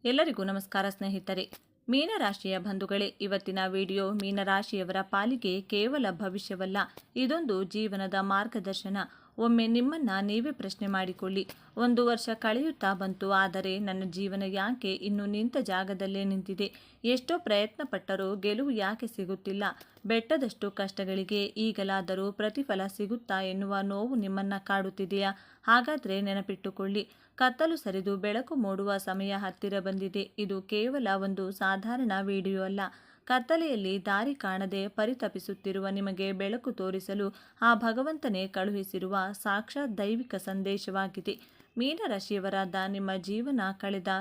ಎಲ್ಲರಿಗೂ ನಮಸ್ಕಾರ ಸ್ನೇಹಿತರೆ. ಮೀನರಾಶಿಯ ಬಂಧುಗಳೇ, ಇವತ್ತಿನ ವಿಡಿಯೋ ಮೀನರಾಶಿಯವರ ಪಾಲಿಗೆ ಕೇವಲ ಭವಿಷ್ಯವಲ್ಲ, ಇದೊಂದು ಜೀವನದ ಮಾರ್ಗದರ್ಶನ. ಒಮ್ಮೆ ನಿಮ್ಮನ್ನ ನೀವೇ ಪ್ರಶ್ನೆ ಮಾಡಿಕೊಳ್ಳಿ. 1 ವರ್ಷ ಕಳೆಯುತ್ತಾ ಬಂತು, ಆದರೆ ನನ್ನ ಜೀವನ ಯಾಕೆ ಇನ್ನೂ ನಿಂತ ಜಾಗದಲ್ಲೇ ನಿಂತಿದೆ? ಎಷ್ಟೋ ಪ್ರಯತ್ನ ಪಟ್ಟರೂ ಗೆಲುವು ಯಾಕೆ ಸಿಗುತ್ತಿಲ್ಲ? ಬೆಟ್ಟದಷ್ಟು ಕಷ್ಟಗಳಿಗೆ ಈಗಲಾದರೂ ಪ್ರತಿಫಲ ಸಿಗುತ್ತಾ ಎನ್ನುವ ನೋವು ನಿಮ್ಮನ್ನ ಕಾಡುತ್ತಿದೆಯಾ? ಹಾಗಾದ್ರೆ ನೆನಪಿಟ್ಟುಕೊಳ್ಳಿ, ಕತ್ತಲು ಸರಿದು ಬೆಳಕು ಮೂಡುವ ಸಮಯ ಹತ್ತಿರ ಬಂದಿದೆ. ಇದು ಕೇವಲ ಒಂದು ಸಾಧಾರಣ ವಿಡಿಯೋ ಅಲ್ಲ. ಕತ್ತಲೆಯಲ್ಲಿ ದಾರಿ ಕಾಣದೆ ಪರಿತಪಿಸುತ್ತಿರುವ ನಿಮಗೆ ಬೆಳಕು ತೋರಿಸಲು ಆ ಭಗವಂತನೇ ಕಳುಹಿಸಿರುವ ಸಾಕ್ಷಾತ್ ದೈವಿಕ ಸಂದೇಶವಾಗಿದೆ. ಮೀನರಾಶಿಯವರಾದ ನಿಮ್ಮ ಜೀವನ ಕಳೆದ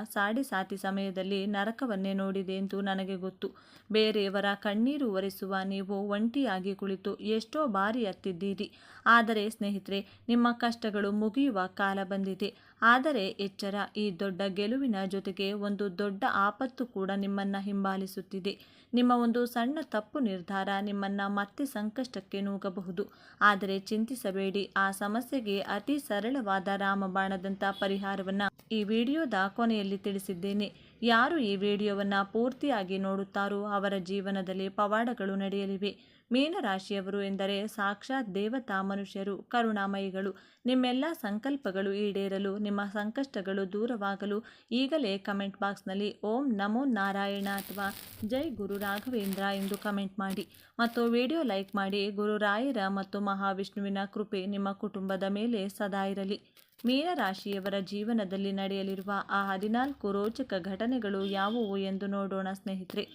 ಸಾತಿ ಸಮಯದಲ್ಲಿ ನರಕವನ್ನೇ ನೋಡಿದೆ ಎಂದು ನನಗೆ ಗೊತ್ತು. ಬೇರೆಯವರ ಕಣ್ಣೀರು ಒರೆಸುವ ನೀವು ಒಂಟಿಯಾಗಿ ಕುಳಿತು ಎಷ್ಟೋ ಬಾರಿ ಅತ್ತಿದ್ದೀರಿ. ಆದರೆ ಸ್ನೇಹಿತರೆ, ನಿಮ್ಮ ಕಷ್ಟಗಳು ಮುಗಿಯುವ ಕಾಲ ಬಂದಿದೆ. ಆದರೆ ಎಚ್ಚರ, ಈ ದೊಡ್ಡ ಗೆಲುವಿನ ಜೊತೆಗೆ ಒಂದು ದೊಡ್ಡ ಆಪತ್ತು ಕೂಡ ನಿಮ್ಮನ್ನ ಹಿಂಬಾಲಿಸುತ್ತಿದೆ. ನಿಮ್ಮ ಒಂದು ಸಣ್ಣ ತಪ್ಪು ನಿರ್ಧಾರ ನಿಮ್ಮನ್ನ ಮತ್ತೆ ಸಂಕಷ್ಟಕ್ಕೆ ನೂಗಬಹುದು. ಆದರೆ ಚಿಂತಿಸಬೇಡಿ, ಆ ಸಮಸ್ಯೆಗೆ ಅತಿ ಸರಳವಾದ ರಾಮಬಾಣದಂತ ಪರಿಹಾರವನ್ನ ಈ ವಿಡಿಯೋದ ಕೊನೆಯಲ್ಲಿ ತಿಳಿಸಿದ್ದೇನೆ. ಯಾರು ಈ ವಿಡಿಯೋವನ್ನ ಪೂರ್ತಿಯಾಗಿ ನೋಡುತ್ತಾರೋ ಅವರ ಜೀವನದಲ್ಲಿ ಪವಾಡಗಳು ನಡೆಯಲಿವೆ. ಮೀನರಾಶಿಯವರು ಎಂದರೆ ಸಾಕ್ಷಾತ್ ದೇವತಾ ಮನುಷ್ಯರು, ಕರುಣಾಮಯಿಗಳು. ನಿಮ್ಮೆಲ್ಲ ಸಂಕಲ್ಪಗಳು ಈಡೇರಲು, ನಿಮ್ಮ ಸಂಕಷ್ಟಗಳು ದೂರವಾಗಲು ಈಗಲೇ ಕಮೆಂಟ್ ಬಾಕ್ಸ್ನಲ್ಲಿ ಓಂ ನಮೋ ನಾರಾಯಣ ಅಥವಾ ಜೈ ಗುರು ರಾಘವೇಂದ್ರ ಎಂದು ಕಮೆಂಟ್ ಮಾಡಿ ಮತ್ತು ವಿಡಿಯೋ ಲೈಕ್ ಮಾಡಿ. ಗುರುರಾಯರ ಮತ್ತು ಮಹಾವಿಷ್ಣುವಿನ ಕೃಪೆ ನಿಮ್ಮ ಕುಟುಂಬದ ಮೇಲೆ ಸದಾ ಇರಲಿ. ಮೀನರಾಶಿಯವರ ಜೀವನದಲ್ಲಿ ನಡೆಯಲಿರುವ ಆ 14 ರೋಚಕ ಘಟನೆಗಳು ಯಾವುವು ಎಂದು ನೋಡೋಣ ಸ್ನೇಹಿತರೆ.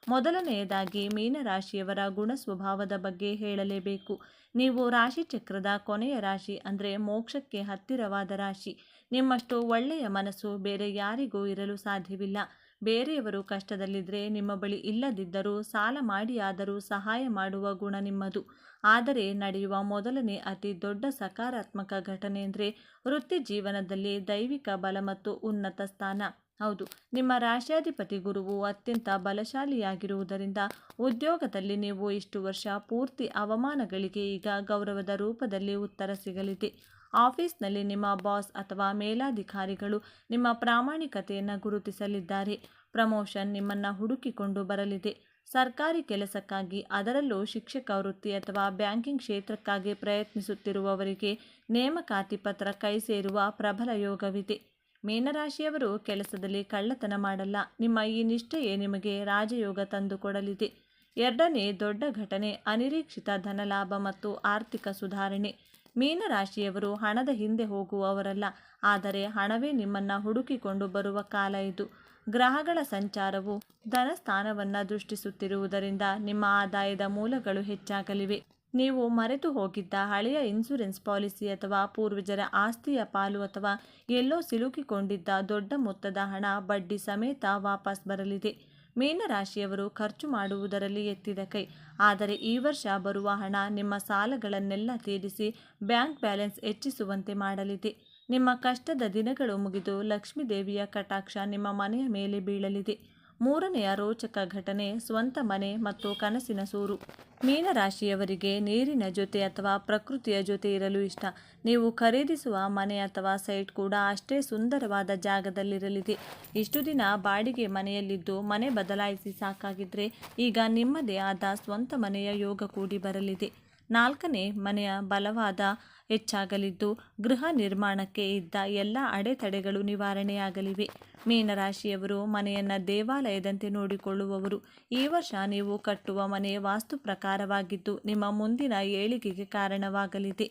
ಮೊದಲನೆಯದಾಗಿ ಮೀನರಾಶಿಯವರ ಗುಣ ಸ್ವಭಾವದ ಬಗ್ಗೆ ಹೇಳಲೇಬೇಕು. ನೀವು ರಾಶಿಚಕ್ರದ ಕೊನೆಯ ರಾಶಿ, ಅಂದರೆ ಮೋಕ್ಷಕ್ಕೆ ಹತ್ತಿರವಾದ ರಾಶಿ. ನಿಮ್ಮಷ್ಟು ಒಳ್ಳೆಯ ಮನಸ್ಸು ಬೇರೆ ಯಾರಿಗೂ ಇರಲು ಸಾಧ್ಯವಿಲ್ಲ. ಬೇರೆಯವರು ಕಷ್ಟದಲ್ಲಿದ್ದರೆ ನಿಮ್ಮ ಬಳಿ ಇಲ್ಲದಿದ್ದರೂ ಸಾಲ ಮಾಡಿಯಾದರೂ ಸಹಾಯ ಮಾಡುವ ಗುಣ ನಿಮ್ಮದು. ಆದರೆ ನಡೆಯುವ ಮೊದಲನೇ ಅತಿ ದೊಡ್ಡ ಸಕಾರಾತ್ಮಕ ಘಟನೆ ಅಂದರೆ ವೃತ್ತಿ ಜೀವನದಲ್ಲಿ ದೈವಿಕ ಬಲ ಮತ್ತು ಉನ್ನತ ಸ್ಥಾನ. ಹೌದು, ನಿಮ್ಮ ರಾಶ್ಯಾಧಿಪತಿ ಗುರುವು ಅತ್ಯಂತ ಬಲಶಾಲಿಯಾಗಿರುವುದರಿಂದ ಉದ್ಯೋಗದಲ್ಲಿ ನೀವು ಇಷ್ಟು ವರ್ಷ ಪೂರ್ತಿ ಅವಮಾನಗಳಿಗೆ ಈಗ ಗೌರವದ ರೂಪದಲ್ಲಿ ಉತ್ತರ ಸಿಗಲಿದೆ. ಆಫೀಸ್ನಲ್ಲಿ ನಿಮ್ಮ ಬಾಸ್ ಅಥವಾ ಮೇಲಾಧಿಕಾರಿಗಳು ನಿಮ್ಮ ಪ್ರಾಮಾಣಿಕತೆಯನ್ನು ಗುರುತಿಸಲಿದ್ದಾರೆ. ಪ್ರಮೋಷನ್ ನಿಮ್ಮನ್ನು ಹುಡುಕಿಕೊಂಡು ಬರಲಿದೆ. ಸರ್ಕಾರಿ ಕೆಲಸಕ್ಕಾಗಿ, ಅದರಲ್ಲೂ ಶಿಕ್ಷಕ ವೃತ್ತಿ ಅಥವಾ ಬ್ಯಾಂಕಿಂಗ್ ಕ್ಷೇತ್ರಕ್ಕಾಗಿ ಪ್ರಯತ್ನಿಸುತ್ತಿರುವವರಿಗೆ ನೇಮಕಾತಿ ಪತ್ರ ಕೈ ಸೇರುವ ಪ್ರಬಲ ಯೋಗವಿದೆ. ಮೀನರಾಶಿಯವರು ಕೆಲಸದಲ್ಲಿ ಕಳ್ಳತನ ಮಾಡಲ್ಲ. ನಿಮ್ಮ ಈ ನಿಷ್ಠೆಯೇ ನಿಮಗೆ ರಾಜಯೋಗ ತಂದುಕೊಡಲಿದೆ. ಎರಡನೇ ದೊಡ್ಡ ಘಟನೆ ಅನಿರೀಕ್ಷಿತ ಧನಲಾಭ ಮತ್ತು ಆರ್ಥಿಕ ಸುಧಾರಣೆ. ಮೀನರಾಶಿಯವರು ಹಣದ ಹಿಂದೆ ಹೋಗುವವರಲ್ಲ, ಆದರೆ ಹಣವೇ ನಿಮ್ಮನ್ನು ಹುಡುಕಿಕೊಂಡು ಬರುವ ಕಾಲ ಇದು. ಗ್ರಹಗಳ ಸಂಚಾರವು ಧನಸ್ಥಾನವನ್ನು ದೃಷ್ಟಿಸುತ್ತಿರುವುದರಿಂದ ನಿಮ್ಮ ಆದಾಯದ ಮೂಲಗಳು ಹೆಚ್ಚಾಗಲಿವೆ. ನೀವು ಮರೆತು ಹೋಗಿದ್ದ ಹಳೆಯ ಇನ್ಶೂರೆನ್ಸ್ ಪಾಲಿಸಿ ಅಥವಾ ಪೂರ್ವಜರ ಆಸ್ತಿಯ ಪಾಲು ಅಥವಾ ಎಲ್ಲೋ ಸಿಲುಕಿಕೊಂಡಿದ್ದ ದೊಡ್ಡ ಮೊತ್ತದ ಹಣ ಬಡ್ಡಿ ಸಮೇತ ವಾಪಸ್ ಬರಲಿದೆ. ಮೀನರಾಶಿಯವರು ಖರ್ಚು ಮಾಡುವುದರಲ್ಲಿ ಎತ್ತಿದ ಕೈ. ಆದರೆ ಈ ವರ್ಷ ಬರುವ ಹಣ ನಿಮ್ಮ ಸಾಲಗಳನ್ನೆಲ್ಲ ತೀರಿಸಿ ಬ್ಯಾಂಕ್ ಬ್ಯಾಲೆನ್ಸ್ ಹೆಚ್ಚಿಸುವಂತೆ ಮಾಡಲಿದೆ. ನಿಮ್ಮ ಕಷ್ಟದ ದಿನಗಳು ಮುಗಿದು ಲಕ್ಷ್ಮೀ ದೇವಿಯ ಕಟಾಕ್ಷ ನಿಮ್ಮ ಮನೆಯ ಮೇಲೆ ಬೀಳಲಿದೆ. ಮೂರನೆಯ ರೋಚಕ ಘಟನೆ ಸ್ವಂತ ಮನೆ ಮತ್ತು ಕನಸಿನ ಸೂರು. ಮೀನರಾಶಿಯವರಿಗೆ ನೀರಿನ ಜೊತೆ ಅಥವಾ ಪ್ರಕೃತಿಯ ಜೊತೆ ಇರಲು ಇಷ್ಟ. ನೀವು ಖರೀದಿಸುವ ಮನೆ ಅಥವಾ ಸೈಟ್ ಕೂಡ ಅಷ್ಟೇ ಸುಂದರವಾದ ಜಾಗದಲ್ಲಿರಲಿದೆ. ಇಷ್ಟು ದಿನ ಬಾಡಿಗೆ ಮನೆಯಲ್ಲಿದ್ದು ಮನೆ ಬದಲಾಯಿಸಿ ಸಾಕಾಗಿದ್ರೆ ಈಗ ನಿಮ್ಮದೇ ಆದ ಸ್ವಂತ ಮನೆಯ ಯೋಗ ಕೂಡಿ ಬರಲಿದೆ. 4ನೇ ಮನೆಯ ಬಲವಾದ ಹೆಚ್ಚಾಗಲಿದ್ದು ಗೃಹ ನಿರ್ಮಾಣಕ್ಕೆ ಇದ್ದ ಎಲ್ಲ ಅಡೆತಡೆಗಳು ನಿವಾರಣೆಯಾಗಲಿವೆ. ಮೀನರಾಶಿಯವರು ಮನೆಯನ್ನು ದೇವಾಲಯದಂತೆ ನೋಡಿಕೊಳ್ಳುವವರು. ಈ ವರ್ಷ ನೀವು ಕಟ್ಟುವ ಮನೆ ವಾಸ್ತು ಪ್ರಕಾರವಾಗಿದ್ದು ನಿಮ್ಮ ಮುಂದಿನ ಏಳಿಗೆಗೆ ಕಾರಣವಾಗಲಿದೆ.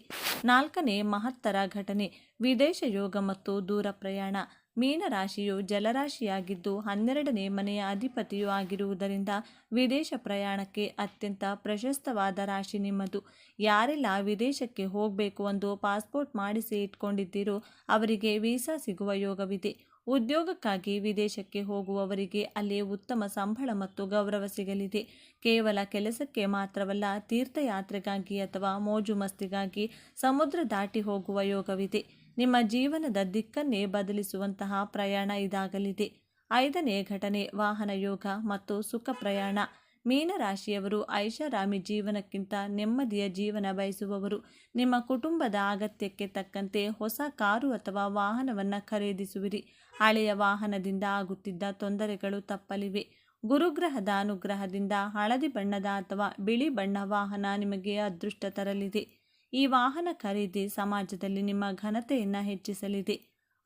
4ನೇ ಮಹತ್ತರ ಘಟನೆ ವಿದೇಶ ಯೋಗ ಮತ್ತು ದೂರ ಪ್ರಯಾಣ. ಮೀನರಾಶಿಯು ಜಲರಾಶಿಯಾಗಿದ್ದು 12ನೇ ಮನೆಯ ಅಧಿಪತಿಯೂ ಆಗಿರುವುದರಿಂದ ವಿದೇಶ ಪ್ರಯಾಣಕ್ಕೆ ಅತ್ಯಂತ ಪ್ರಶಸ್ತವಾದ ರಾಶಿ ನಿಮ್ಮದು. ಯಾರೆಲ್ಲ ವಿದೇಶಕ್ಕೆ ಹೋಗಬೇಕು ಎಂದು ಪಾಸ್ಪೋರ್ಟ್ ಮಾಡಿಸಿ ಇಟ್ಕೊಂಡಿದ್ದೀರೋ ಅವರಿಗೆ ವೀಸಾ ಸಿಗುವ ಯೋಗವಿದೆ. ಉದ್ಯೋಗಕ್ಕಾಗಿ ವಿದೇಶಕ್ಕೆ ಹೋಗುವವರಿಗೆ ಅಲ್ಲಿ ಉತ್ತಮ ಸಂಬಳ ಮತ್ತು ಗೌರವ ಸಿಗಲಿದೆ. ಕೇವಲ ಕೆಲಸಕ್ಕೆ ಮಾತ್ರವಲ್ಲ, ತೀರ್ಥಯಾತ್ರೆಗಾಗಿ ಅಥವಾ ಮೋಜು ಮಸ್ತಿಗಾಗಿ ಸಮುದ್ರ ದಾಟಿ ಹೋಗುವ ಯೋಗವಿದೆ. ನಿಮ್ಮ ಜೀವನದ ದಿಕ್ಕನ್ನೇ ಬದಲಿಸುವಂತಹ ಪ್ರಯಾಣ ಇದಾಗಲಿದೆ. 5ನೇ ಘಟನೆ ವಾಹನ ಯೋಗ ಮತ್ತು ಸುಖ ಪ್ರಯಾಣ. ಮೀನರಾಶಿಯವರು ಐಷಾರಾಮಿ ಜೀವನಕ್ಕಿಂತ ನೆಮ್ಮದಿಯ ಜೀವನ ಬಯಸುವವರು. ನಿಮ್ಮ ಕುಟುಂಬದ ಅಗತ್ಯಕ್ಕೆ ತಕ್ಕಂತೆ ಹೊಸ ಕಾರು ಅಥವಾ ವಾಹನವನ್ನು ಖರೀದಿಸುವಿರಿ. ಹಳೆಯ ವಾಹನದಿಂದ ಆಗುತ್ತಿದ್ದ ತೊಂದರೆಗಳು ತಪ್ಪಲಿವೆ. ಗುರುಗ್ರಹದ ಅನುಗ್ರಹದಿಂದ ಹಳದಿ ಬಣ್ಣದ ಅಥವಾ ಬಿಳಿ ಬಣ್ಣ ವಾಹನ ನಿಮಗೆ ಅದೃಷ್ಟ ತರಲಿದೆ. ಈ ವಾಹನ ಖರೀದಿ ಸಮಾಜದಲ್ಲಿ ನಿಮ್ಮ ಘನತೆಯನ್ನು ಹೆಚ್ಚಿಸಲಿದೆ.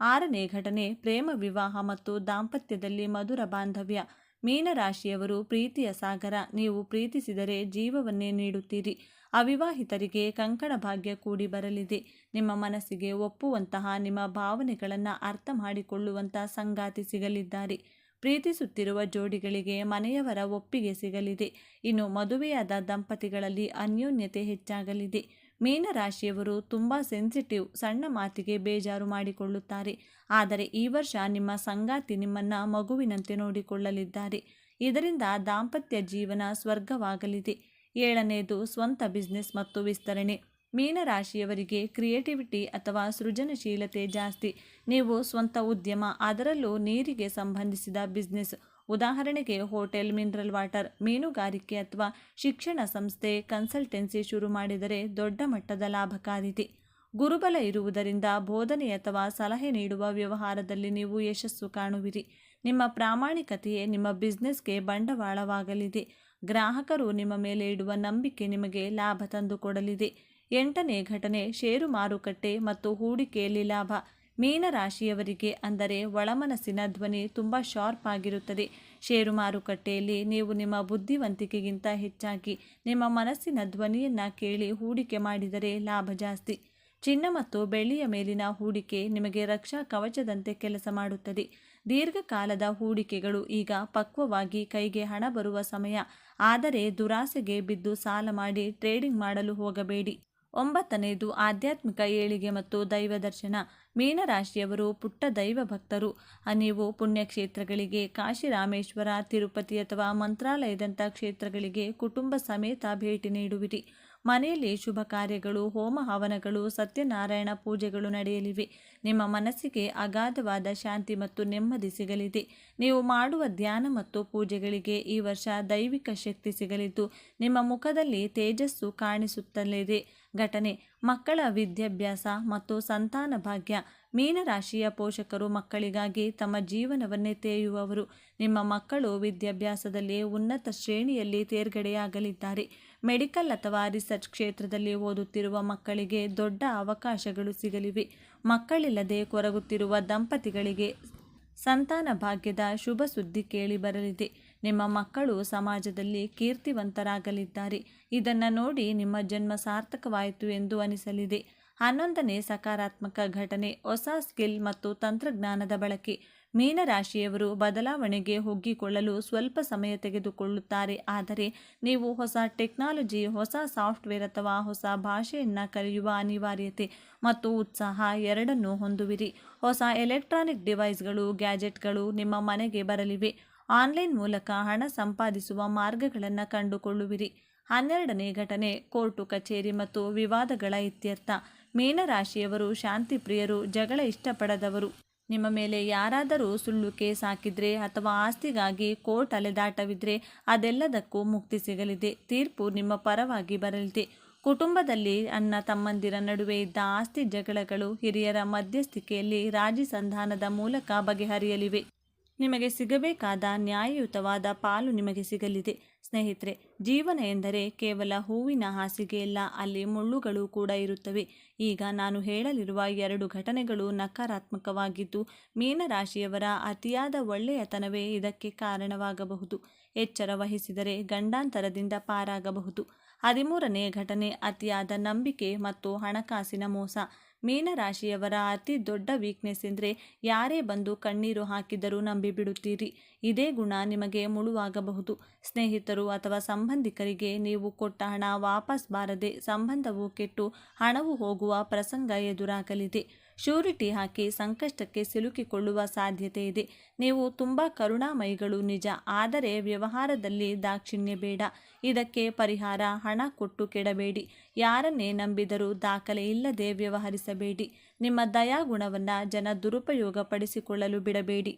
6ನೇ ಘಟನೆ ಪ್ರೇಮ ವಿವಾಹ ಮತ್ತು ದಾಂಪತ್ಯದಲ್ಲಿ ಮಧುರ ಬಾಂಧವ್ಯ. ಮೀನರಾಶಿಯವರು ಪ್ರೀತಿಯ ಸಾಗರ. ನೀವು ಪ್ರೀತಿಸಿದರೆ ಜೀವವನ್ನೇ ನೀಡುತ್ತೀರಿ. ಅವಿವಾಹಿತರಿಗೆ ಕಂಕಣ ಭಾಗ್ಯ ಕೂಡಿ ಬರಲಿದೆ. ನಿಮ್ಮ ಮನಸ್ಸಿಗೆ ಒಪ್ಪುವಂತಹ, ನಿಮ್ಮ ಭಾವನೆಗಳನ್ನು ಅರ್ಥ ಮಾಡಿಕೊಳ್ಳುವಂಥ ಸಂಗಾತಿ ಸಿಗಲಿದ್ದಾರೆ. ಪ್ರೀತಿಸುತ್ತಿರುವ ಜೋಡಿಗಳಿಗೆ ಮನೆಯವರ ಒಪ್ಪಿಗೆ ಸಿಗಲಿದೆ. ಇನ್ನು ಮದುವೆಯಾದ ದಂಪತಿಗಳಲ್ಲಿ ಅನ್ಯೋನ್ಯತೆ ಹೆಚ್ಚಾಗಲಿದೆ. ಮೀನರಾಶಿಯವರು ತುಂಬ ಸೆನ್ಸಿಟಿವ್, ಸಣ್ಣ ಮಾತಿಗೆ ಬೇಜಾರು ಮಾಡಿಕೊಳ್ಳುತ್ತಾರೆ. ಆದರೆ ಈ ವರ್ಷ ನಿಮ್ಮ ಸಂಗಾತಿ ನಿಮ್ಮನ್ನು ಮಗುವಿನಂತೆ ನೋಡಿಕೊಳ್ಳಲಿದ್ದಾರೆ. ಇದರಿಂದ ದಾಂಪತ್ಯ ಜೀವನ ಸ್ವರ್ಗವಾಗಲಿದೆ. 7ನೇದು ಸ್ವಂತ ಬಿಸ್ನೆಸ್ ಮತ್ತು ವಿಸ್ತರಣೆ. ಮೀನರಾಶಿಯವರಿಗೆ ಕ್ರಿಯೇಟಿವಿಟಿ ಅಥವಾ ಸೃಜನಶೀಲತೆ ಜಾಸ್ತಿ. ನೀವು ಸ್ವಂತ ಉದ್ಯಮ, ಅದರಲ್ಲೂ ನೀರಿಗೆ ಸಂಬಂಧಿಸಿದ ಬಿಸ್ನೆಸ್, ಉದಾಹರಣೆಗೆ ಹೋಟೆಲ್, ಮಿನರಲ್ ವಾಟರ್, ಮೀನುಗಾರಿಕೆ ಅಥವಾ ಶಿಕ್ಷಣ ಸಂಸ್ಥೆ, ಕನ್ಸಲ್ಟೆನ್ಸಿ ಶುರು ಮಾಡಿದರೆ ದೊಡ್ಡ ಮಟ್ಟದ ಲಾಭಕಾರಿದೆ. ಗುರುಬಲ ಇರುವುದರಿಂದ ಬೋಧನೆ ಅಥವಾ ಸಲಹೆ ನೀಡುವ ವ್ಯವಹಾರದಲ್ಲಿ ನೀವು ಯಶಸ್ಸು ಕಾಣುವಿರಿ. ನಿಮ್ಮ ಪ್ರಾಮಾಣಿಕತೆಯೇ ನಿಮ್ಮ ಬಿಸ್ನೆಸ್ಗೆ ಬಂಡವಾಳವಾಗಲಿದೆ. ಗ್ರಾಹಕರು ನಿಮ್ಮ ಮೇಲೆ ಇಡುವ ನಂಬಿಕೆ ನಿಮಗೆ ಲಾಭ ತಂದುಕೊಡಲಿದೆ. 8ನೇ ಘಟನೆ ಷೇರು ಮಾರುಕಟ್ಟೆ ಮತ್ತು ಹೂಡಿಕೆಯಲ್ಲಿ ಲಾಭ. ಮೀನರಾಶಿಯವರಿಗೆ ಅಂದರೆ ಒಳಮನಸ್ಸಿನ ಧ್ವನಿ ತುಂಬ ಶಾರ್ಪ್ ಆಗಿರುತ್ತದೆ. ಷೇರು ಮಾರುಕಟ್ಟೆಯಲ್ಲಿ ನೀವು ನಿಮ್ಮ ಬುದ್ಧಿವಂತಿಕೆಗಿಂತ ಹೆಚ್ಚಾಗಿ ನಿಮ್ಮ ಮನಸ್ಸಿನ ಧ್ವನಿಯನ್ನು ಕೇಳಿ ಹೂಡಿಕೆ ಮಾಡಿದರೆ ಲಾಭ ಜಾಸ್ತಿ. ಚಿನ್ನ ಮತ್ತು ಬೆಳ್ಳಿಯ ಮೇಲಿನ ಹೂಡಿಕೆ ನಿಮಗೆ ರಕ್ಷಾ ಕವಚದಂತೆ ಕೆಲಸ ಮಾಡುತ್ತದೆ. ದೀರ್ಘಕಾಲದ ಹೂಡಿಕೆಗಳು ಈಗ ಪಕ್ವವಾಗಿ ಕೈಗೆ ಹಣ ಬರುವ ಸಮಯ. ಆದರೆ ದುರಾಸೆಗೆ ಬಿದ್ದು ಸಾಲ ಮಾಡಿ ಟ್ರೇಡಿಂಗ್ ಮಾಡಲು ಹೋಗಬೇಡಿ. 9ನೇದು ಆಧ್ಯಾತ್ಮಿಕ ಏಳಿಗೆ ಮತ್ತು ದೈವ ದರ್ಶನ. ಮೀನರಾಶಿಯವರು ಪುಟ್ಟ ದೈವ ಭಕ್ತರು. ನೀವು ಪುಣ್ಯಕ್ಷೇತ್ರಗಳಿಗೆ, ಕಾಶಿ, ರಾಮೇಶ್ವರ, ತಿರುಪತಿ ಅಥವಾ ಮಂತ್ರಾಲಯದಂಥ ಕ್ಷೇತ್ರಗಳಿಗೆ ಕುಟುಂಬ ಸಮೇತ ಭೇಟಿ ನೀಡುವಿರಿ. ಮನೆಯಲ್ಲಿ ಶುಭ ಕಾರ್ಯಗಳು, ಹೋಮ ಹವನಗಳು, ಸತ್ಯನಾರಾಯಣ ಪೂಜೆಗಳು ನಡೆಯಲಿವೆ. ನಿಮ್ಮ ಮನಸ್ಸಿಗೆ ಅಗಾಧವಾದ ಶಾಂತಿ ಮತ್ತು ನೆಮ್ಮದಿ ಸಿಗಲಿದೆ. ನೀವು ಮಾಡುವ ಧ್ಯಾನ ಮತ್ತು ಪೂಜೆಗಳಿಗೆ ಈ ವರ್ಷ ದೈವಿಕ ಶಕ್ತಿ ಸಿಗಲಿದ್ದು ನಿಮ್ಮ ಮುಖದಲ್ಲಿ ತೇಜಸ್ಸು ಕಾಣಿಸುತ್ತಲಿದೆ. ಘಟನೆ ಮಕ್ಕಳ ವಿದ್ಯಾಭ್ಯಾಸ ಮತ್ತು ಸಂತಾನ ಭಾಗ್ಯ. ಮೀನರಾಶಿಯ ಪೋಷಕರು ಮಕ್ಕಳಿಗಾಗಿ ತಮ್ಮ ಜೀವನವನ್ನೇ ತೇಯುವವರು. ನಿಮ್ಮ ಮಕ್ಕಳು ವಿದ್ಯಾಭ್ಯಾಸದಲ್ಲಿ ಉನ್ನತ ಶ್ರೇಣಿಯಲ್ಲಿ ತೇರ್ಗಡೆಯಾಗಲಿದ್ದಾರೆ. ಮೆಡಿಕಲ್ ಅಥವಾ ರಿಸರ್ಚ್ ಕ್ಷೇತ್ರದಲ್ಲಿ ಓದುತ್ತಿರುವ ಮಕ್ಕಳಿಗೆ ದೊಡ್ಡ ಅವಕಾಶಗಳು ಸಿಗಲಿವೆ. ಮಕ್ಕಳಿಲ್ಲದೆ ಕೊರಗುತ್ತಿರುವ ದಂಪತಿಗಳಿಗೆ ಸಂತಾನ ಭಾಗ್ಯದ ಶುಭ ಸುದ್ದಿ ಕೇಳಿ ಬರಲಿದೆ. ನಿಮ್ಮ ಮಕ್ಕಳು ಸಮಾಜದಲ್ಲಿ ಕೀರ್ತಿವಂತರಾಗಲಿದ್ದಾರೆ. ಇದನ್ನು ನೋಡಿ ನಿಮ್ಮ ಜನ್ಮ ಸಾರ್ಥಕವಾಯಿತು ಎಂದು ಅನಿಸಲಿದೆ. 11ನೇ ಸಕಾರಾತ್ಮಕ ಘಟನೆ ಹೊಸ ಸ್ಕಿಲ್ ಮತ್ತು ತಂತ್ರಜ್ಞಾನದ ಬಳಕೆ. ಮೀನರಾಶಿಯವರು ಬದಲಾವಣೆಗೆ ಒಗ್ಗಿಕೊಳ್ಳಲು ಸ್ವಲ್ಪ ಸಮಯ ತೆಗೆದುಕೊಳ್ಳುತ್ತಾರೆ. ಆದರೆ ನೀವು ಹೊಸ ಟೆಕ್ನಾಲಜಿ, ಹೊಸ ಸಾಫ್ಟ್ವೇರ್ ಅಥವಾ ಹೊಸ ಭಾಷೆಯನ್ನು ಕಲಿಯುವ ಅನಿವಾರ್ಯತೆ ಮತ್ತು ಉತ್ಸಾಹ ಎರಡನ್ನೂ ಹೊಂದುವಿರಿ. ಹೊಸ ಎಲೆಕ್ಟ್ರಾನಿಕ್ ಡಿವೈಸ್ಗಳು, ಗ್ಯಾಜೆಟ್ಗಳು ನಿಮ್ಮ ಮನೆಗೆ ಬರಲಿವೆ. ಆನ್ಲೈನ್ ಮೂಲಕ ಹಣ ಸಂಪಾದಿಸುವ ಮಾರ್ಗಗಳನ್ನು ಕಂಡುಕೊಳ್ಳುವಿರಿ. 12ನೇ ಘಟನೆ ಕೋರ್ಟು ಕಚೇರಿ ಮತ್ತು ವಿವಾದಗಳ ಇತ್ಯರ್ಥ. ಮೀನರಾಶಿಯವರು ಶಾಂತಿ ಪ್ರಿಯರು, ಜಗಳ ಇಷ್ಟಪಡದವರು. ನಿಮ್ಮ ಮೇಲೆ ಯಾರಾದರೂ ಸುಳ್ಳು ಕೇಸ್ ಹಾಕಿದ್ರೆ ಅಥವಾ ಆಸ್ತಿಗಾಗಿ ಕೋರ್ಟ್ ಅಲೆದಾಟವಿದ್ರೆ ಅದೆಲ್ಲದಕ್ಕೂ ಮುಕ್ತಿ ಸಿಗಲಿದೆ. ತೀರ್ಪು ನಿಮ್ಮ ಪರವಾಗಿ ಬರಲಿದೆ. ಕುಟುಂಬದಲ್ಲಿ ಅಣ್ಣ ತಮ್ಮಂದಿರ ನಡುವೆ ಇದ್ದ ಆಸ್ತಿ ಜಗಳಗಳು ಹಿರಿಯರ ಮಧ್ಯಸ್ಥಿಕೆಯಲ್ಲಿ ರಾಜಿ ಸಂಧಾನದ ಮೂಲಕ ಬಗೆಹರಿಯಲಿವೆ. ನಿಮಗೆ ಸಿಗಬೇಕಾದ ನ್ಯಾಯಯುತವಾದ ಪಾಲು ನಿಮಗೆ ಸಿಗಲಿದೆ. ಸ್ನೇಹಿತರೆ, ಜೀವನ ಎಂದರೆ ಕೇವಲ ಹೂವಿನ ಹಾಸಿಗೆಯಲ್ಲ, ಅಲ್ಲಿ ಮುಳ್ಳುಗಳು ಕೂಡ ಇರುತ್ತವೆ. ಈಗ ನಾನು ಹೇಳಲಿರುವ 2 ಘಟನೆಗಳು ನಕಾರಾತ್ಮಕವಾಗಿದ್ದು ಮೀನರಾಶಿಯವರ ಅತಿಯಾದ ಒಳ್ಳೆಯತನವೇ ಇದಕ್ಕೆ ಕಾರಣವಾಗಬಹುದು. ಎಚ್ಚರ ವಹಿಸಿದರೆ ಗಂಡಾಂತರದಿಂದ ಪಾರಾಗಬಹುದು. 13ನೇ ಘಟನೆ ಅತಿಯಾದ ನಂಬಿಕೆ ಮತ್ತು ಹಣಕಾಸಿನ ಮೋಸ. ಮೀನರಾಶಿಯವರ ಅತಿ ದೊಡ್ಡ ವೀಕ್ನೆಸ್ ಎಂದರೆ ಯಾರೇ ಬಂದು ಕಣ್ಣೀರು ಹಾಕಿದರೂ ನಂಬಿಬಿಡುತ್ತೀರಿ. ಇದೇ ಗುಣ ನಿಮಗೆ ಮುಳುವಾಗಬಹುದು. ಸ್ನೇಹಿತರು ಅಥವಾ ಸಂಬಂಧಿಕರಿಗೆ ನೀವು ಕೊಟ್ಟ ಹಣ ವಾಪಸ್ ಬಾರದೆ ಸಂಬಂಧವು ಕೆಟ್ಟು ಹಣವು ಹೋಗುವ ಪ್ರಸಂಗ ಎದುರಾಗಲಿದೆ. ಶ್ಯೂರಿಟಿ ಹಾಕಿ ಸಂಕಷ್ಟಕ್ಕೆ ಸಿಲುಕಿಕೊಳ್ಳುವ ಸಾಧ್ಯತೆ ಇದೆ. ನೀವು ತುಂಬ ಕರುಣಾಮಯಿಗಳು ನಿಜ, ಆದರೆ ವ್ಯವಹಾರದಲ್ಲಿ ದಾಕ್ಷಿಣ್ಯ ಬೇಡ. ಇದಕ್ಕೆ ಪರಿಹಾರ ಹಣ ಕೊಟ್ಟು ಕೆಡಬೇಡಿ. ಯಾರನ್ನೇ ನಂಬಿದರೂ ದಾಖಲೆ ಇಲ್ಲದೆ ವ್ಯವಹರಿಸಬೇಡಿ. ನಿಮ್ಮ ದಯಾಗುಣವನ್ನು ಜನ ದುರುಪಯೋಗ ಪಡಿಸಿಕೊಳ್ಳಲು ಬಿಡಬೇಡಿ.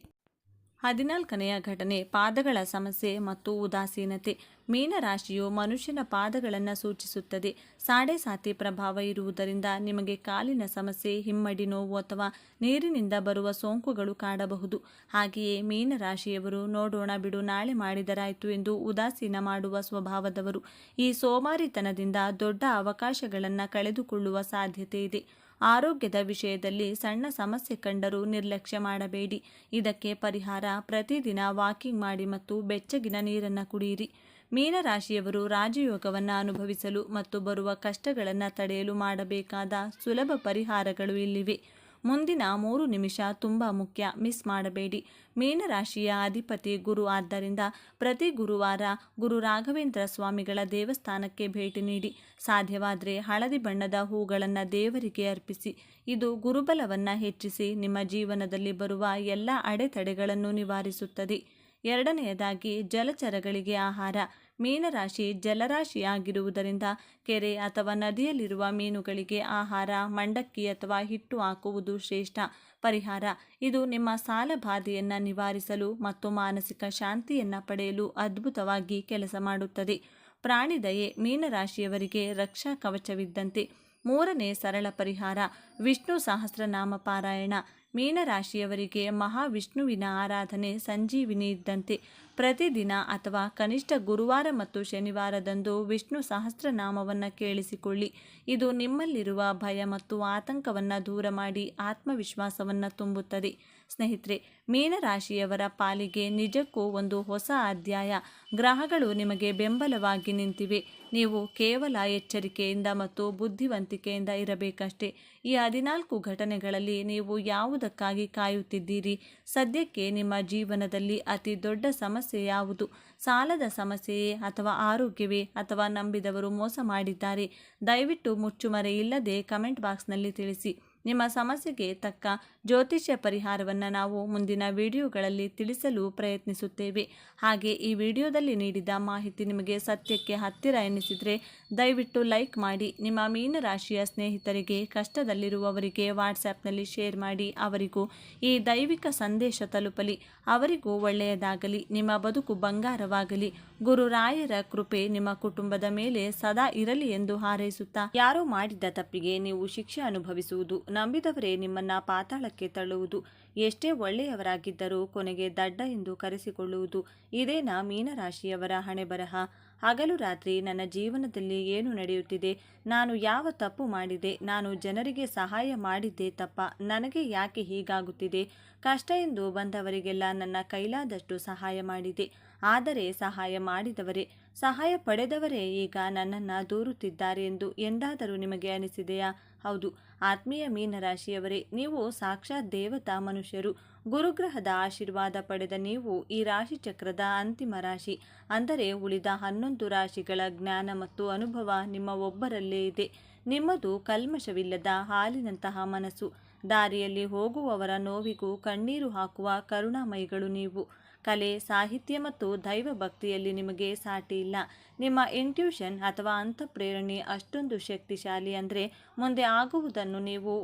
14ನೆಯ ಘಟನೆ ಪಾದಗಳ ಸಮಸ್ಯೆ ಮತ್ತು ಉದಾಸೀನತೆ. ಮೀನರಾಶಿಯು ಮನುಷ್ಯನ ಪಾದಗಳನ್ನು ಸೂಚಿಸುತ್ತದೆ. ಸಾಡೆ ಪ್ರಭಾವ ಇರುವುದರಿಂದ ನಿಮಗೆ ಕಾಲಿನ ಸಮಸ್ಯೆ, ಹಿಮ್ಮಡಿ ನೋವು ಅಥವಾ ನೀರಿನಿಂದ ಬರುವ ಸೋಂಕುಗಳು ಕಾಡಬಹುದು. ಹಾಗೆಯೇ ಮೀನರಾಶಿಯವರು ನೋಡೋಣ ಬಿಡು, ನಾಳೆ ಮಾಡಿದರಾಯಿತು ಎಂದು ಉದಾಸೀನ ಮಾಡುವ ಸ್ವಭಾವದವರು. ಈ ಸೋಮಾರಿತನದಿಂದ ದೊಡ್ಡ ಅವಕಾಶಗಳನ್ನು ಕಳೆದುಕೊಳ್ಳುವ ಸಾಧ್ಯತೆ ಇದೆ. ಆರೋಗ್ಯದ ವಿಷಯದಲ್ಲಿ ಸಣ್ಣ ಸಮಸ್ಯೆ ಕಂಡರೂ ನಿರ್ಲಕ್ಷ್ಯ ಮಾಡಬೇಡಿ. ಇದಕ್ಕೆ ಪರಿಹಾರ ಪ್ರತಿದಿನ ವಾಕಿಂಗ್ ಮಾಡಿ ಮತ್ತು ಬೆಚ್ಚಗಿನ ನೀರನ್ನು ಕುಡಿಯಿರಿ. ಮೀನರಾಶಿಯವರು ರಾಜಯೋಗವನ್ನು ಅನುಭವಿಸಲು ಮತ್ತು ಬರುವ ಕಷ್ಟಗಳನ್ನು ತಡೆಯಲು ಮಾಡಬೇಕಾದ ಸುಲಭ ಪರಿಹಾರಗಳು ಇಲ್ಲಿವೆ. ಮುಂದಿನ 3 ನಿಮಿಷ ತುಂಬ ಮುಖ್ಯ, ಮಿಸ್ ಮಾಡಬೇಡಿ. ಮೀನರಾಶಿಯ ಅಧಿಪತಿ ಗುರು, ಆದ್ದರಿಂದ ಪ್ರತಿ ಗುರುವಾರ ಗುರು ರಾಘವೇಂದ್ರ ಸ್ವಾಮಿಗಳ ದೇವಸ್ಥಾನಕ್ಕೆ ಭೇಟಿ ನೀಡಿ. ಸಾಧ್ಯವಾದರೆ ಹಳದಿ ಬಣ್ಣದ ಹೂಗಳನ್ನು ದೇವರಿಗೆ ಅರ್ಪಿಸಿ. ಇದು ಗುರುಬಲವನ್ನು ಹೆಚ್ಚಿಸಿ ನಿಮ್ಮ ಜೀವನದಲ್ಲಿ ಬರುವ ಎಲ್ಲ ಅಡೆತಡೆಗಳನ್ನು ನಿವಾರಿಸುತ್ತದೆ. 2ನೆಯದಾಗಿ ಜಲಚರಗಳಿಗೆ ಆಹಾರ. ಮೀನರಾಶಿ ಜಲರಾಶಿಯಾಗಿರುವುದರಿಂದ ಕೆರೆ ಅಥವಾ ನದಿಯಲ್ಲಿರುವ ಮೀನುಗಳಿಗೆ ಆಹಾರ, ಮಂಡಕ್ಕಿ ಅಥವಾ ಹಿಟ್ಟು ಹಾಕುವುದು ಶ್ರೇಷ್ಠ ಪರಿಹಾರ. ಇದು ನಿಮ್ಮ ಸಾಲಬಾಧೆಯನ್ನು ನಿವಾರಿಸಲು ಮತ್ತು ಮಾನಸಿಕ ಶಾಂತಿಯನ್ನು ಪಡೆಯಲು ಅದ್ಭುತವಾಗಿ ಕೆಲಸ ಮಾಡುತ್ತದೆ. ಪ್ರಾಣಿದಯೆ ಮೀನರಾಶಿಯವರಿಗೆ ರಕ್ಷಾ ಕವಚವಿದ್ದಂತೆ. 3ನೇ ಸರಳ ಪರಿಹಾರ, ವಿಷ್ಣು ಸಹಸ್ರನಾಮ ಪಾರಾಯಣ. ಮೀನರಾಶಿಯವರಿಗೆ ಮಹಾವಿಷ್ಣುವಿನ ಆರಾಧನೆ ಸಂಜೀವಿನಿ ಇದ್ದಂತೆ. ಪ್ರತಿದಿನ ಅಥವಾ ಕನಿಷ್ಠ ಗುರುವಾರ ಮತ್ತು ಶನಿವಾರದಂದು ವಿಷ್ಣು ಸಹಸ್ರನಾಮವನ್ನು ಕೇಳಿಸಿಕೊಳ್ಳಿ. ಇದು ನಿಮ್ಮಲ್ಲಿರುವ ಭಯ ಮತ್ತು ಆತಂಕವನ್ನು ದೂರ ಮಾಡಿ ಆತ್ಮವಿಶ್ವಾಸವನ್ನು ತುಂಬುತ್ತದೆ. ಸ್ನೇಹಿತರೆ, ಮೀನರಾಶಿಯವರ ಪಾಲಿಗೆ ನಿಜಕ್ಕೂ ಒಂದು ಹೊಸ ಅಧ್ಯಾಯ. ಗ್ರಹಗಳು ನಿಮಗೆ ಬೆಂಬಲವಾಗಿ ನಿಂತಿವೆ. ನೀವು ಕೇವಲ ಎಚ್ಚರಿಕೆಯಿಂದ ಮತ್ತು ಬುದ್ಧಿವಂತಿಕೆಯಿಂದ ಇರಬೇಕಷ್ಟೇ. ಈ 14 ಘಟನೆಗಳಲ್ಲಿ ನೀವು ಯಾವುದಕ್ಕಾಗಿ ಕಾಯುತ್ತಿದ್ದೀರಿ? ಸದ್ಯಕ್ಕೆ ನಿಮ್ಮ ಜೀವನದಲ್ಲಿ ಅತಿ ದೊಡ್ಡ ಸಮಸ್ಯೆ ಯಾವುದು? ಸಾಲದ ಸಮಸ್ಯೆಯೇ ಅಥವಾ ಆರೋಗ್ಯವೇ ಅಥವಾ ನಂಬಿದವರು ಮೋಸ ಮಾಡಿದ್ದಾರೆ? ದಯವಿಟ್ಟು ಮುಚ್ಚುಮರೆ ಇಲ್ಲದೆ ಕಮೆಂಟ್ ಬಾಕ್ಸ್ನಲ್ಲಿ ತಿಳಿಸಿ. ನಿಮ್ಮ ಸಮಸ್ಯೆಗೆ ತಕ್ಕ ಜ್ಯೋತಿಷ್ಯ ಪರಿಹಾರವನ್ನು ನಾವು ಮುಂದಿನ ವಿಡಿಯೋಗಳಲ್ಲಿ ತಿಳಿಸಲು ಪ್ರಯತ್ನಿಸುತ್ತೇವೆ. ಹಾಗೆ ಈ ವಿಡಿಯೋದಲ್ಲಿ ನೀಡಿದ ಮಾಹಿತಿ ನಿಮಗೆ ಸತ್ಯಕ್ಕೆ ಹತ್ತಿರ ಎನಿಸಿದರೆ ದಯವಿಟ್ಟು ಲೈಕ್ ಮಾಡಿ. ನಿಮ್ಮ ಮೀನರಾಶಿಯ ಸ್ನೇಹಿತರಿಗೆ, ಕಷ್ಟದಲ್ಲಿರುವವರಿಗೆ ವಾಟ್ಸ್ಯಾಪ್ನಲ್ಲಿ ಶೇರ್ ಮಾಡಿ. ಅವರಿಗೂ ಈ ದೈವಿಕ ಸಂದೇಶ ತಲುಪಲಿ. ಅವರಿಗೂ ಒಳ್ಳೆಯದಾಗಲಿ. ನಿಮ್ಮ ಬದುಕು ಬಂಗಾರವಾಗಲಿ. ಗುರುರಾಯರ ಕೃಪೆ ನಿಮ್ಮ ಕುಟುಂಬದ ಮೇಲೆ ಸದಾ ಇರಲಿ ಎಂದು ಹಾರೈಸುತ್ತಾ, ಯಾರೋ ಮಾಡಿದ ತಪ್ಪಿಗೆ ನೀವು ಶಿಕ್ಷೆ ಅನುಭವಿಸುವುದು, ನಂಬಿದವರೇ ನಿಮ್ಮನ್ನ ಪಾತಾಳಕ್ಕೆ ತಳ್ಳುವುದು, ಎಷ್ಟೇ ಒಳ್ಳೆಯವರಾಗಿದ್ದರೂ ಕೊನೆಗೆ ದಡ್ಡ ಎಂದು ಕರೆಸಿಕೊಳ್ಳುವುದು, ಇದೇನಾ ಮೀನರಾಶಿಯವರ ಹಣೆಬರಹ? ಹಗಲು ರಾತ್ರಿ ನನ್ನ ಜೀವನದಲ್ಲಿ ಏನು ನಡೆಯುತ್ತಿದೆ? ನಾನು ಯಾವ ತಪ್ಪು ಮಾಡಿದೆ? ನಾನು ಜನರಿಗೆ ಸಹಾಯ ಮಾಡಿದ್ದೆ ತಪ್ಪ? ನನಗೆ ಯಾಕೆ ಹೀಗಾಗುತ್ತಿದೆ? ಕಷ್ಟ ಎಂದು ಬಂದವರಿಗೆಲ್ಲ ನನ್ನ ಕೈಲಾದಷ್ಟು ಸಹಾಯ ಮಾಡಿದೆ. ಆದರೆ ಸಹಾಯ ಮಾಡಿದವರೇ, ಸಹಾಯ ಪಡೆದವರೇ ಈಗ ನನ್ನನ್ನು ದೂರುತ್ತಿದ್ದಾರೆ ಎಂದು ಎಂದಾದರೂ ನಿಮಗೆ ಅನಿಸಿದೆಯಾ? ಹೌದು ಆತ್ಮೀಯ ಮೀನರಾಶಿಯವರೇ, ನೀವು ಸಾಕ್ಷಾತ್ ದೇವತಾ ಮನುಷ್ಯರು. ಗುರುಗ್ರಹದ ಆಶೀರ್ವಾದ ಪಡೆದ ನೀವು ಈ ರಾಶಿಚಕ್ರದ ಅಂತಿಮ ರಾಶಿ. ಅಂದರೆ ಉಳಿದ 11 ರಾಶಿಗಳ ಜ್ಞಾನ ಮತ್ತು ಅನುಭವ ನಿಮ್ಮ ಒಬ್ಬರಲ್ಲೇ ಇದೆ. ನಿಮ್ಮದು ಕಲ್ಮಶವಿಲ್ಲದ ಹಾಲಿನಂತಹ ಮನಸ್ಸು. ದಾರಿಯಲ್ಲಿ ಹೋಗುವವರ ನೋವಿಗೂ ಕಣ್ಣೀರು ಹಾಕುವ ಕರುಣಾಮಯಿಗಳು ನೀವು. ಕಲೆ, ಸಾಹಿತ್ಯ ಮತ್ತು ದೈವ ಭಕ್ತಿಯಲ್ಲಿ ನಿಮಗೆ ಸಾಟಿ ಇಲ್ಲ. ನಿಮ್ಮ ಇಂಟ್ಯೂಷನ್ ಅಥವಾ ಅಂತಃಪ್ರೇರಣೆ ಅಷ್ಟೊಂದು ಶಕ್ತಿಶಾಲಿ. ಅಂದರೆ ಮುಂದೆ ಆಗುವುದನ್ನು ನೀವು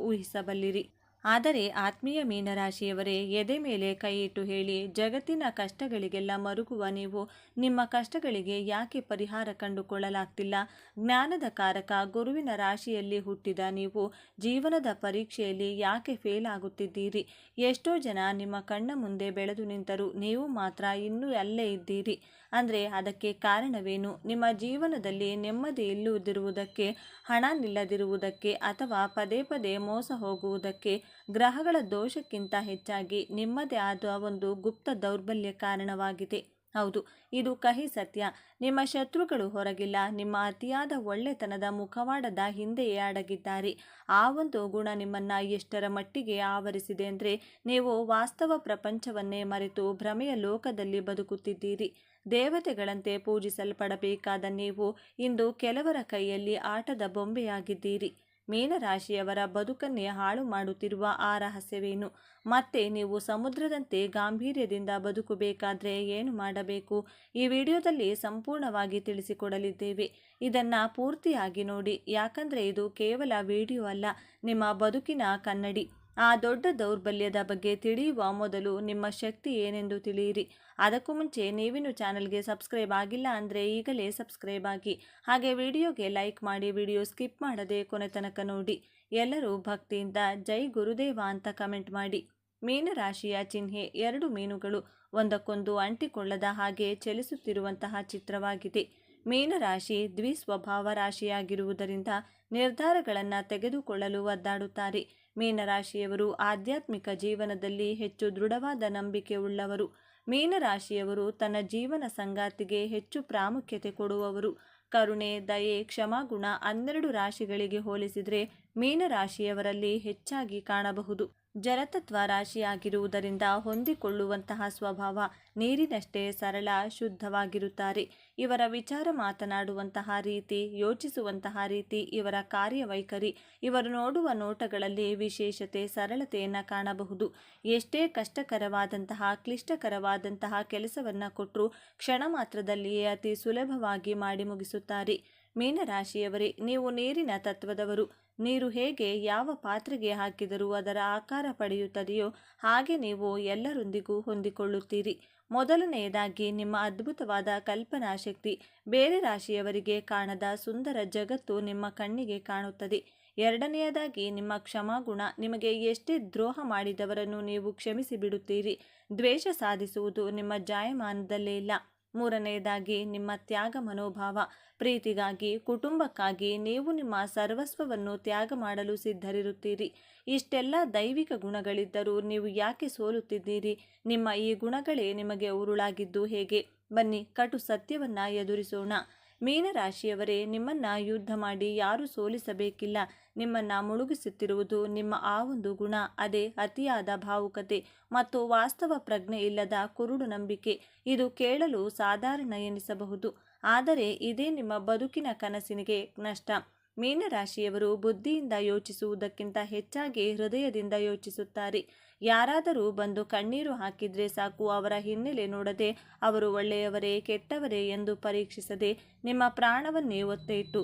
ಊಹಿಸಬಲ್ಲಿರಿ. ಆದರೆ ಆತ್ಮೀಯ ಮೀನರಾಶಿಯವರೇ, ಎದೆ ಮೇಲೆ ಕೈ ಇಟ್ಟು ಹೇಳಿ, ಜಗತ್ತಿನ ಕಷ್ಟಗಳಿಗೆಲ್ಲ ಮರುಗುವ ನೀವು ನಿಮ್ಮ ಕಷ್ಟಗಳಿಗೆ ಯಾಕೆ ಪರಿಹಾರ ಕಂಡುಕೊಳ್ಳಲಾಗ್ತಿಲ್ಲ? ಜ್ಞಾನದ ಕಾರಕ ಗುರುವಿನ ರಾಶಿಯಲ್ಲಿ ಹುಟ್ಟಿದ ನೀವು ಜೀವನದ ಪರೀಕ್ಷೆಯಲ್ಲಿ ಯಾಕೆ ಫೇಲ್ ಆಗುತ್ತಿದ್ದೀರಿ? ಎಷ್ಟೋ ಜನ ನಿಮ್ಮ ಕಣ್ಣ ಮುಂದೆ ಬೆಳೆದು ನಿಂತರೂ ನೀವು ಮಾತ್ರ ಇನ್ನೂ ಅಲ್ಲೇ ಇದ್ದೀರಿ. ಅಂದರೆ ಅದಕ್ಕೆ ಕಾರಣವೇನು? ನಿಮ್ಮ ಜೀವನದಲ್ಲಿ ನೆಮ್ಮದಿ ಇಲ್ಲದಿರುವುದಕ್ಕೆ, ಹಣ ನಿಲ್ಲದಿರುವುದಕ್ಕೆ ಅಥವಾ ಪದೇ ಪದೇ ಮೋಸ ಹೋಗುವುದಕ್ಕೆ ಗ್ರಹಗಳ ದೋಷಕ್ಕಿಂತ ಹೆಚ್ಚಾಗಿ ನಿಮ್ಮದೇ ಆದ ಒಂದು ಗುಪ್ತ ದೌರ್ಬಲ್ಯ ಕಾರಣವಾಗಿದೆ. ಹೌದು, ಇದು ಕಹಿ ಸತ್ಯ. ನಿಮ್ಮ ಶತ್ರುಗಳು ಹೊರಗಿಲ್ಲ, ನಿಮ್ಮ ಅತಿಯಾದ ಒಳ್ಳೆತನದ ಮುಖವಾಡದ ಹಿಂದೆಯೇ ಅಡಗಿದ್ದಾರೆ. ಆ ಒಂದು ಗುಣ ನಿಮ್ಮನ್ನು ಎಷ್ಟರ ಮಟ್ಟಿಗೆ ಆವರಿಸಿದೆ ಅಂದರೆ ನೀವು ವಾಸ್ತವ ಪ್ರಪಂಚವನ್ನೇ ಮರೆತು ಭ್ರಮೆಯ ಲೋಕದಲ್ಲಿ ಬದುಕುತ್ತಿದ್ದೀರಿ. ದೇವತೆಗಳಂತೆ ಪೂಜಿಸಲ್ಪಡಬೇಕಾದ ನೀವು ಇಂದು ಕೆಲವರ ಕೈಯಲ್ಲಿ ಆಟದ ಬೊಂಬೆಯಾಗಿದ್ದೀರಿ. ಮೀನರಾಶಿಯವರ ಬದುಕನ್ನೇ ಹಾಳು ಮಾಡುತ್ತಿರುವ ಆ ರಹಸ್ಯವೇನು? ಮತ್ತೆ ನೀವು ಸಮುದ್ರದಂತೆ ಗಾಂಭೀರ್ಯದಿಂದ ಬದುಕಬೇಕಾದ್ರೆ ಏನು ಮಾಡಬೇಕು? ಈ ವಿಡಿಯೋದಲ್ಲಿ ಸಂಪೂರ್ಣವಾಗಿ ತಿಳಿಸಿಕೊಡಲಿದ್ದೇವೆ. ಇದನ್ನು ಪೂರ್ತಿಯಾಗಿ ನೋಡಿ, ಯಾಕಂದರೆ ಇದು ಕೇವಲ ವಿಡಿಯೋ ಅಲ್ಲ, ನಿಮ್ಮ ಬದುಕಿನ ಕನ್ನಡಿ. ಆ ದೊಡ್ಡ ದೌರ್ಬಲ್ಯದ ಬಗ್ಗೆ ತಿಳಿಯುವ ಮೊದಲು ನಿಮ್ಮ ಶಕ್ತಿ ಏನೆಂದು ತಿಳಿಯಿರಿ. ಅದಕ್ಕೂ ಮುಂಚೆ ನೀವಿನ್ನು ಚಾನಲ್ಗೆ ಸಬ್ಸ್ಕ್ರೈಬ್ ಆಗಿಲ್ಲ ಅಂದರೆ ಈಗಲೇ ಸಬ್ಸ್ಕ್ರೈಬ್ ಆಗಿ, ಹಾಗೆ ವಿಡಿಯೋಗೆ ಲೈಕ್ ಮಾಡಿ, ವಿಡಿಯೋ ಸ್ಕಿಪ್ ಮಾಡದೆ ಕೊನೆ ತನಕ ನೋಡಿ. ಎಲ್ಲರೂ ಭಕ್ತಿಯಿಂದ ಜೈ ಗುರುದೇವ ಅಂತ ಕಮೆಂಟ್ ಮಾಡಿ. ಮೀನರಾಶಿಯ ಚಿಹ್ನೆ 2 ಮೀನುಗಳು ಒಂದಕ್ಕೊಂದು ಅಂಟಿಕೊಳ್ಳದ ಹಾಗೆ ಚಲಿಸುತ್ತಿರುವಂತಹ ಚಿತ್ರವಾಗಿದೆ. ಮೀನರಾಶಿ ದ್ವಿಸ್ವಭಾವ ರಾಶಿಯಾಗಿರುವುದರಿಂದ ನಿರ್ಧಾರಗಳನ್ನು ತೆಗೆದುಕೊಳ್ಳಲು ಒದ್ದಾಡುತ್ತಾರೆ. ಮೀನರಾಶಿಯವರು ಆಧ್ಯಾತ್ಮಿಕ ಜೀವನದಲ್ಲಿ ಹೆಚ್ಚು ದೃಢವಾದ ನಂಬಿಕೆ ಉಳ್ಳವರು. ಮೀನರಾಶಿಯವರು ತನ್ನ ಜೀವನ ಸಂಗಾತಿಗೆ ಹೆಚ್ಚು ಪ್ರಾಮುಖ್ಯತೆ ಕೊಡುವವರು. ಕರುಣೆ, ದಯೆ, ಕ್ಷಮಾಗುಣ 12 ರಾಶಿಗಳಿಗೆ ಹೋಲಿಸಿದರೆ ಮೀನರಾಶಿಯವರಲ್ಲಿ ಹೆಚ್ಚಾಗಿ ಕಾಣಬಹುದು. ಜಲತತ್ವ ರಾಶಿಯಾಗಿರುವುದರಿಂದ ಹೊಂದಿಕೊಳ್ಳುವಂತಹ ಸ್ವಭಾವ, ನೀರಿನಷ್ಟೇ ಸರಳ, ಶುದ್ಧವಾಗಿರುತ್ತಾರೆ. ಇವರ ವಿಚಾರ, ಮಾತನಾಡುವಂತಹ ರೀತಿ, ಯೋಚಿಸುವಂತಹ ರೀತಿ, ಇವರ ಕಾರ್ಯವೈಖರಿ, ಇವರು ನೋಡುವ ನೋಟಗಳಲ್ಲಿ ವಿಶೇಷತೆ, ಸರಳತೆಯನ್ನು ಕಾಣಬಹುದು. ಎಷ್ಟೇ ಕಷ್ಟಕರವಾದಂತಹ, ಕ್ಲಿಷ್ಟಕರವಾದಂತಹ ಕೆಲಸವನ್ನು ಕೊಟ್ಟರೂ ಕ್ಷಣ ಮಾತ್ರದಲ್ಲಿಯೇ ಅತಿ ಸುಲಭವಾಗಿ ಮಾಡಿ ಮುಗಿಸುತ್ತಾರೆ. ಮೀನರಾಶಿಯವರೇ, ನೀವು ನೀರಿನ ತತ್ವದವರು. ನೀರು ಹೇಗೆ ಯಾವ ಪಾತ್ರೆಗೆ ಹಾಕಿದರೂ ಅದರ ಆಕಾರ ಪಡೆಯುತ್ತದೆಯೋ ಹಾಗೆ ನೀವು ಎಲ್ಲರೊಂದಿಗೂ ಹೊಂದಿಕೊಳ್ಳುತ್ತೀರಿ. ಮೊದಲನೆಯದಾಗಿ ನಿಮ್ಮ ಅದ್ಭುತವಾದ ಕಲ್ಪನಾ ಶಕ್ತಿ. ಬೇರೆ ರಾಶಿಯವರಿಗೆ ಕಾಣದ ಸುಂದರ ಜಗತ್ತು ನಿಮ್ಮ ಕಣ್ಣಿಗೆ ಕಾಣುತ್ತದೆ. ಎರಡನೆಯದಾಗಿ ನಿಮ್ಮ ಕ್ಷಮಾಗುಣ. ನಿಮಗೆ ಎಷ್ಟೇ ದ್ರೋಹ ಮಾಡಿದವರನ್ನು ನೀವು ಕ್ಷಮಿಸಿ ಬಿಡುತ್ತೀರಿ. ದ್ವೇಷ ಸಾಧಿಸುವುದು ನಿಮ್ಮ ಜಾಯಮಾನದಲ್ಲೇ ಇಲ್ಲ. ಮೂರನೆಯದಾಗಿ ನಿಮ್ಮ ತ್ಯಾಗ ಮನೋಭಾವ. ಪ್ರೀತಿಗಾಗಿ, ಕುಟುಂಬಕ್ಕಾಗಿ ನೀವು ನಿಮ್ಮ ಸರ್ವಸ್ವವನ್ನು ತ್ಯಾಗ ಮಾಡಲು ಸಿದ್ಧರಿರುತ್ತೀರಿ. ಇಷ್ಟೆಲ್ಲ ದೈವಿಕ ಗುಣಗಳಿದ್ದರೂ ನೀವು ಯಾಕೆ ಸೋಲುತ್ತಿದ್ದೀರಿ? ನಿಮ್ಮ ಈ ಗುಣಗಳೇ ನಿಮಗೆ ಉರುಳಾಗಿದ್ದು ಹೇಗೆ? ಬನ್ನಿ, ಕಟು ಸತ್ಯವನ್ನ ಎದುರಿಸೋಣ. ಮೀನರಾಶಿಯವರೇ, ನಿಮ್ಮನ್ನ ಯುದ್ಧ ಮಾಡಿ ಯಾರೂ ಸೋಲಿಸಬೇಕಿಲ್ಲ. ನಿಮ್ಮನ್ನ ಮುಳುಗಿಸುತ್ತಿರುವುದು ನಿಮ್ಮ ಆ ಒಂದು ಗುಣ. ಅದೇ ಅತಿಯಾದ ಭಾವುಕತೆ ಮತ್ತು ವಾಸ್ತವ ಪ್ರಜ್ಞೆ ಇಲ್ಲದ ಕುರುಡು ನಂಬಿಕೆ. ಇದು ಕೇಳಲು ಸಾಧಾರಣ ಎನಿಸಬಹುದು, ಆದರೆ ಇದೇ ನಿಮ್ಮ ಬದುಕಿನ ಕನಸಿನಿಗೆ ನಷ್ಟ. ಮೀನರಾಶಿಯವರು ಬುದ್ಧಿಯಿಂದ ಯೋಚಿಸುವುದಕ್ಕಿಂತ ಹೆಚ್ಚಾಗಿ ಹೃದಯದಿಂದ ಯೋಚಿಸುತ್ತಾರೆ. ಯಾರಾದರೂ ಬಂದು ಕಣ್ಣೀರು ಹಾಕಿದ್ರೆ ಸಾಕು, ಅವರ ಹಿನ್ನೆಲೆ ನೋಡದೆ, ಅವರು ಒಳ್ಳೆಯವರೇ ಕೆಟ್ಟವರೇ ಎಂದು ಪರೀಕ್ಷಿಸದೆ ನಿಮ್ಮ ಪ್ರಾಣವನ್ನೇ ಒತ್ತೆ ಇಟ್ಟು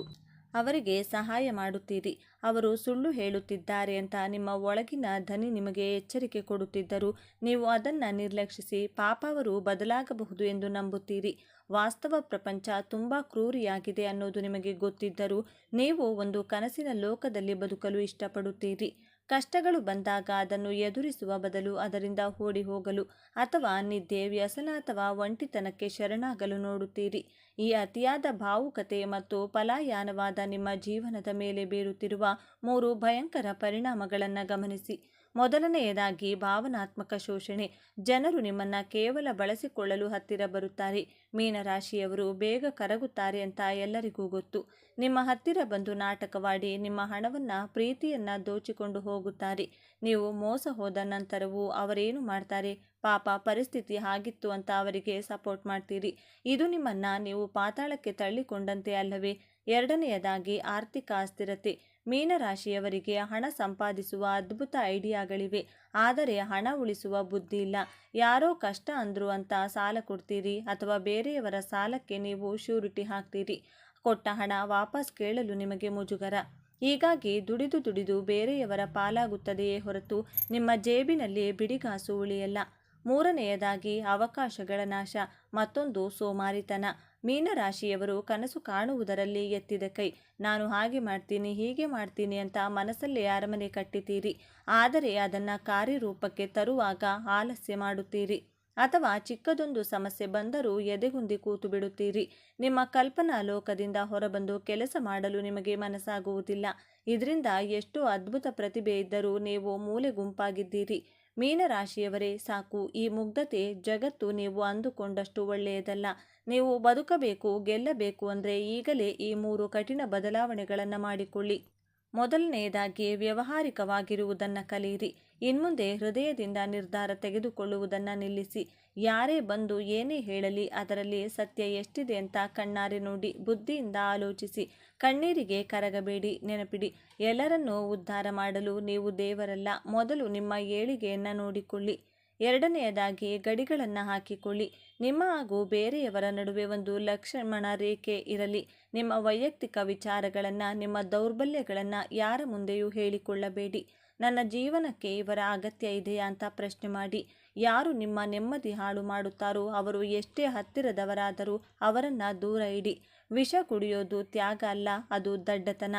ಅವರಿಗೆ ಸಹಾಯ ಮಾಡುತ್ತೀರಿ. ಅವರು ಸುಳ್ಳು ಹೇಳುತ್ತಿದ್ದಾರೆ ಅಂತ ನಿಮ್ಮ ಒಳಗಿನ ಧ್ವನಿ ನಿಮಗೆ ಎಚ್ಚರಿಕೆ ಕೊಡುತ್ತಿದ್ದರೂ ನೀವು ಅದನ್ನು ನಿರ್ಲಕ್ಷಿಸಿ ಪಾಪ ಅವರು ಬದಲಾಗಬಹುದು ಎಂದು ನಂಬುತ್ತೀರಿ. ವಾಸ್ತವ ಪ್ರಪಂಚ ತುಂಬ ಕ್ರೂರಿಯಾಗಿದೆ ಅನ್ನೋದು ನಿಮಗೆ ಗೊತ್ತಿದ್ದರೂ ನೀವು ಒಂದು ಕನಸಿನ ಲೋಕದಲ್ಲಿ ಬದುಕಲು ಇಷ್ಟಪಡುತ್ತೀರಿ. ಕಷ್ಟಗಳು ಬಂದಾಗ ಅದನ್ನು ಎದುರಿಸುವ ಬದಲು ಅದರಿಂದ ಓಡಿ ಹೋಗಲು ಅಥವಾ ನಿದ್ದೆ, ವ್ಯಸನ ಅಥವಾ ಒಂಟಿತನಕ್ಕೆ ಶರಣಾಗಲು ನೋಡುತ್ತೀರಿ. ಈ ಅತಿಯಾದ ಭಾವುಕತೆ ಮತ್ತು ಪಲಾಯನವಾದ ನಿಮ್ಮ ಜೀವನದ ಮೇಲೆ ಬೀರುತ್ತಿರುವ 3 ಭಯಂಕರ ಪರಿಣಾಮಗಳನ್ನು ಗಮನಿಸಿ. ಮೊದಲನೆಯದಾಗಿ ಭಾವನಾತ್ಮಕ ಶೋಷಣೆ. ಜನರು ನಿಮ್ಮನ್ನ ಕೇವಲ ಬಳಸಿಕೊಳ್ಳಲು ಹತ್ತಿರ ಬರುತ್ತಾರೆ. ಮೀನರಾಶಿಯವರು ಬೇಗ ಕರಗುತ್ತಾರೆ ಅಂತ ಎಲ್ಲರಿಗೂ ಗೊತ್ತು. ನಿಮ್ಮ ಹತ್ತಿರ ಬಂದು ನಾಟಕವಾಡಿ ನಿಮ್ಮ ಹಣವನ್ನ, ಪ್ರೀತಿಯನ್ನ ದೋಚಿಕೊಂಡು ಹೋಗುತ್ತಾರೆ. ನೀವು ಮೋಸ ಹೋದ ನಂತರವೂ ಅವರೇನು ಮಾಡ್ತಾರೆ? ಪಾಪ ಪರಿಸ್ಥಿತಿ ಹಾಗಿತ್ತು ಅಂತ ಅವರಿಗೆ ಸಪೋರ್ಟ್ ಮಾಡ್ತೀರಿ. ಇದು ನಿಮ್ಮನ್ನ ನೀವು ಪಾತಾಳಕ್ಕೆ ತಳ್ಳಿಕೊಂಡಂತೆ ಅಲ್ಲವೇ? ಎರಡನೆಯದಾಗಿ ಆರ್ಥಿಕ ಅಸ್ಥಿರತೆ. ಮೀನರಾಶಿಯವರಿಗೆ ಹಣ ಸಂಪಾದಿಸುವ ಅದ್ಭುತ ಐಡಿಯಾಗಳಿವೆ, ಆದರೆ ಹಣ ಉಳಿಸುವ ಬುದ್ಧಿ ಇಲ್ಲ. ಯಾರೋ ಕಷ್ಟ ಅಂದ್ರು ಅಂತ ಸಾಲ ಕೊಡ್ತೀರಿ ಅಥವಾ ಬೇರೆಯವರ ಸಾಲಕ್ಕೆ ನೀವು ಶ್ಯೂರಿಟಿ ಹಾಕ್ತೀರಿ. ಕೊಟ್ಟ ಹಣ ವಾಪಸ್ ಕೇಳಲು ನಿಮಗೆ ಮುಜುಗರ. ಹೀಗಾಗಿ ದುಡಿದು ಬೇರೆಯವರ ಪಾಲಾಗುತ್ತದೆಯೇ ಹೊರತು ನಿಮ್ಮ ಜೇಬಿನಲ್ಲಿ ಬಿಡಿಗಾಸು ಉಳಿಯಲ್ಲ. ಮೂರನೆಯದಾಗಿ ಅವಕಾಶಗಳ ನಾಶ. ಮತ್ತೊಂದು ಸೋಮಾರಿತನ. ಮೀನರಾಶಿಯವರು ಕನಸು ಕಾಣುವುದರಲ್ಲಿ ಎತ್ತಿದ ಕೈ. ನಾನು ಹಾಗೆ ಮಾಡ್ತೀನಿ, ಹೀಗೆ ಮಾಡ್ತೀನಿ ಅಂತ ಮನಸ್ಸಲ್ಲೇ ಅರಮನೆ ಕಟ್ಟಿತೀರಿ. ಆದರೆ ಅದನ್ನು ಕಾರ್ಯರೂಪಕ್ಕೆ ತರುವಾಗ ಆಲಸ್ಯ ಮಾಡುತ್ತೀರಿ. ಅಥವಾ ಚಿಕ್ಕದೊಂದು ಸಮಸ್ಯೆ ಬಂದರೂ ಎದೆಗುಂದಿ ಕೂತು ಬಿಡುತ್ತೀರಿ. ನಿಮ್ಮ ಕಲ್ಪನಾ ಲೋಕದಿಂದ ಹೊರಬಂದು ಕೆಲಸ ಮಾಡಲು ನಿಮಗೆ ಮನಸ್ಸಾಗುವುದಿಲ್ಲ. ಇದರಿಂದ ಎಷ್ಟೋ ಅದ್ಭುತ ಪ್ರತಿಭೆ ಇದ್ದರೂ ನೀವು ಮೂಲೆ ಗುಂಪಾಗಿದ್ದೀರಿ. ಮೀನರಾಶಿಯವರೇ, ಸಾಕು ಈ ಮುಗ್ಧತೆ. ಜಗತ್ತು ನೀವು ಅಂದುಕೊಂಡಷ್ಟು ಒಳ್ಳೆಯದಲ್ಲ. ನೀವು ಬದುಕಬೇಕು, ಗೆಲ್ಲಬೇಕು ಅಂದರೆ ಈಗಲೇ ಈ 3 ಕಠಿಣ ಬದಲಾವಣೆಗಳನ್ನು ಮಾಡಿಕೊಳ್ಳಿ. ಮೊದಲನೆಯದಾಗಿ ವ್ಯಾವಹಾರಿಕವಾಗಿರುವುದನ್ನು ಕಲಿಯಿರಿ. ಇನ್ಮುಂದೆ ಹೃದಯದಿಂದ ನಿರ್ಧಾರ ತೆಗೆದುಕೊಳ್ಳುವುದನ್ನು ನಿಲ್ಲಿಸಿ. ಯಾರೇ ಬಂದು ಏನೇ ಹೇಳಲಿ ಅದರಲ್ಲಿ ಸತ್ಯ ಎಷ್ಟಿದೆ ಅಂತ ಕಣ್ಣಾರೆ ನೋಡಿ. ಬುದ್ಧಿಯಿಂದ ಆಲೋಚಿಸಿ. ಕಣ್ಣೀರಿಗೆ ಕರಗಬೇಡಿ. ನೆನಪಿಡಿ, ಎಲ್ಲರನ್ನೂ ಉದ್ಧಾರ ಮಾಡಲು ನೀವು ದೇವರಲ್ಲ. ಮೊದಲು ನಿಮ್ಮ ಏಳಿಗೆಯನ್ನು ನೋಡಿಕೊಳ್ಳಿ. ಎರಡನೆಯದಾಗಿ ಗಡಿಗಳನ್ನು ಹಾಕಿಕೊಳ್ಳಿ. ನಿಮ್ಮ ಹಾಗೂ ಬೇರೆಯವರ ನಡುವೆ ಒಂದು ಲಕ್ಷ್ಮಣ ರೇಖೆ ಇರಲಿ. ನಿಮ್ಮ ವೈಯಕ್ತಿಕ ವಿಚಾರಗಳನ್ನು, ನಿಮ್ಮ ದೌರ್ಬಲ್ಯಗಳನ್ನು ಯಾರ ಮುಂದೆಯೂ ಹೇಳಿಕೊಳ್ಳಬೇಡಿ. ನನ್ನ ಜೀವನಕ್ಕೆ ಇವರ ಅಗತ್ಯ ಇದೆಯಾ ಅಂತ ಪ್ರಶ್ನೆ ಮಾಡಿ. ಯಾರು ನಿಮ್ಮ ನೆಮ್ಮದಿ ಹಾಳು ಮಾಡುತ್ತಾರೋ ಅವರು ಎಷ್ಟೇ ಹತ್ತಿರದವರಾದರೂ ಅವರನ್ನು ದೂರ ಇಡಿ. ವಿಷ ಕುಡಿಯೋದು ತ್ಯಾಗ ಅಲ್ಲ, ಅದು ದಡ್ಡತನ.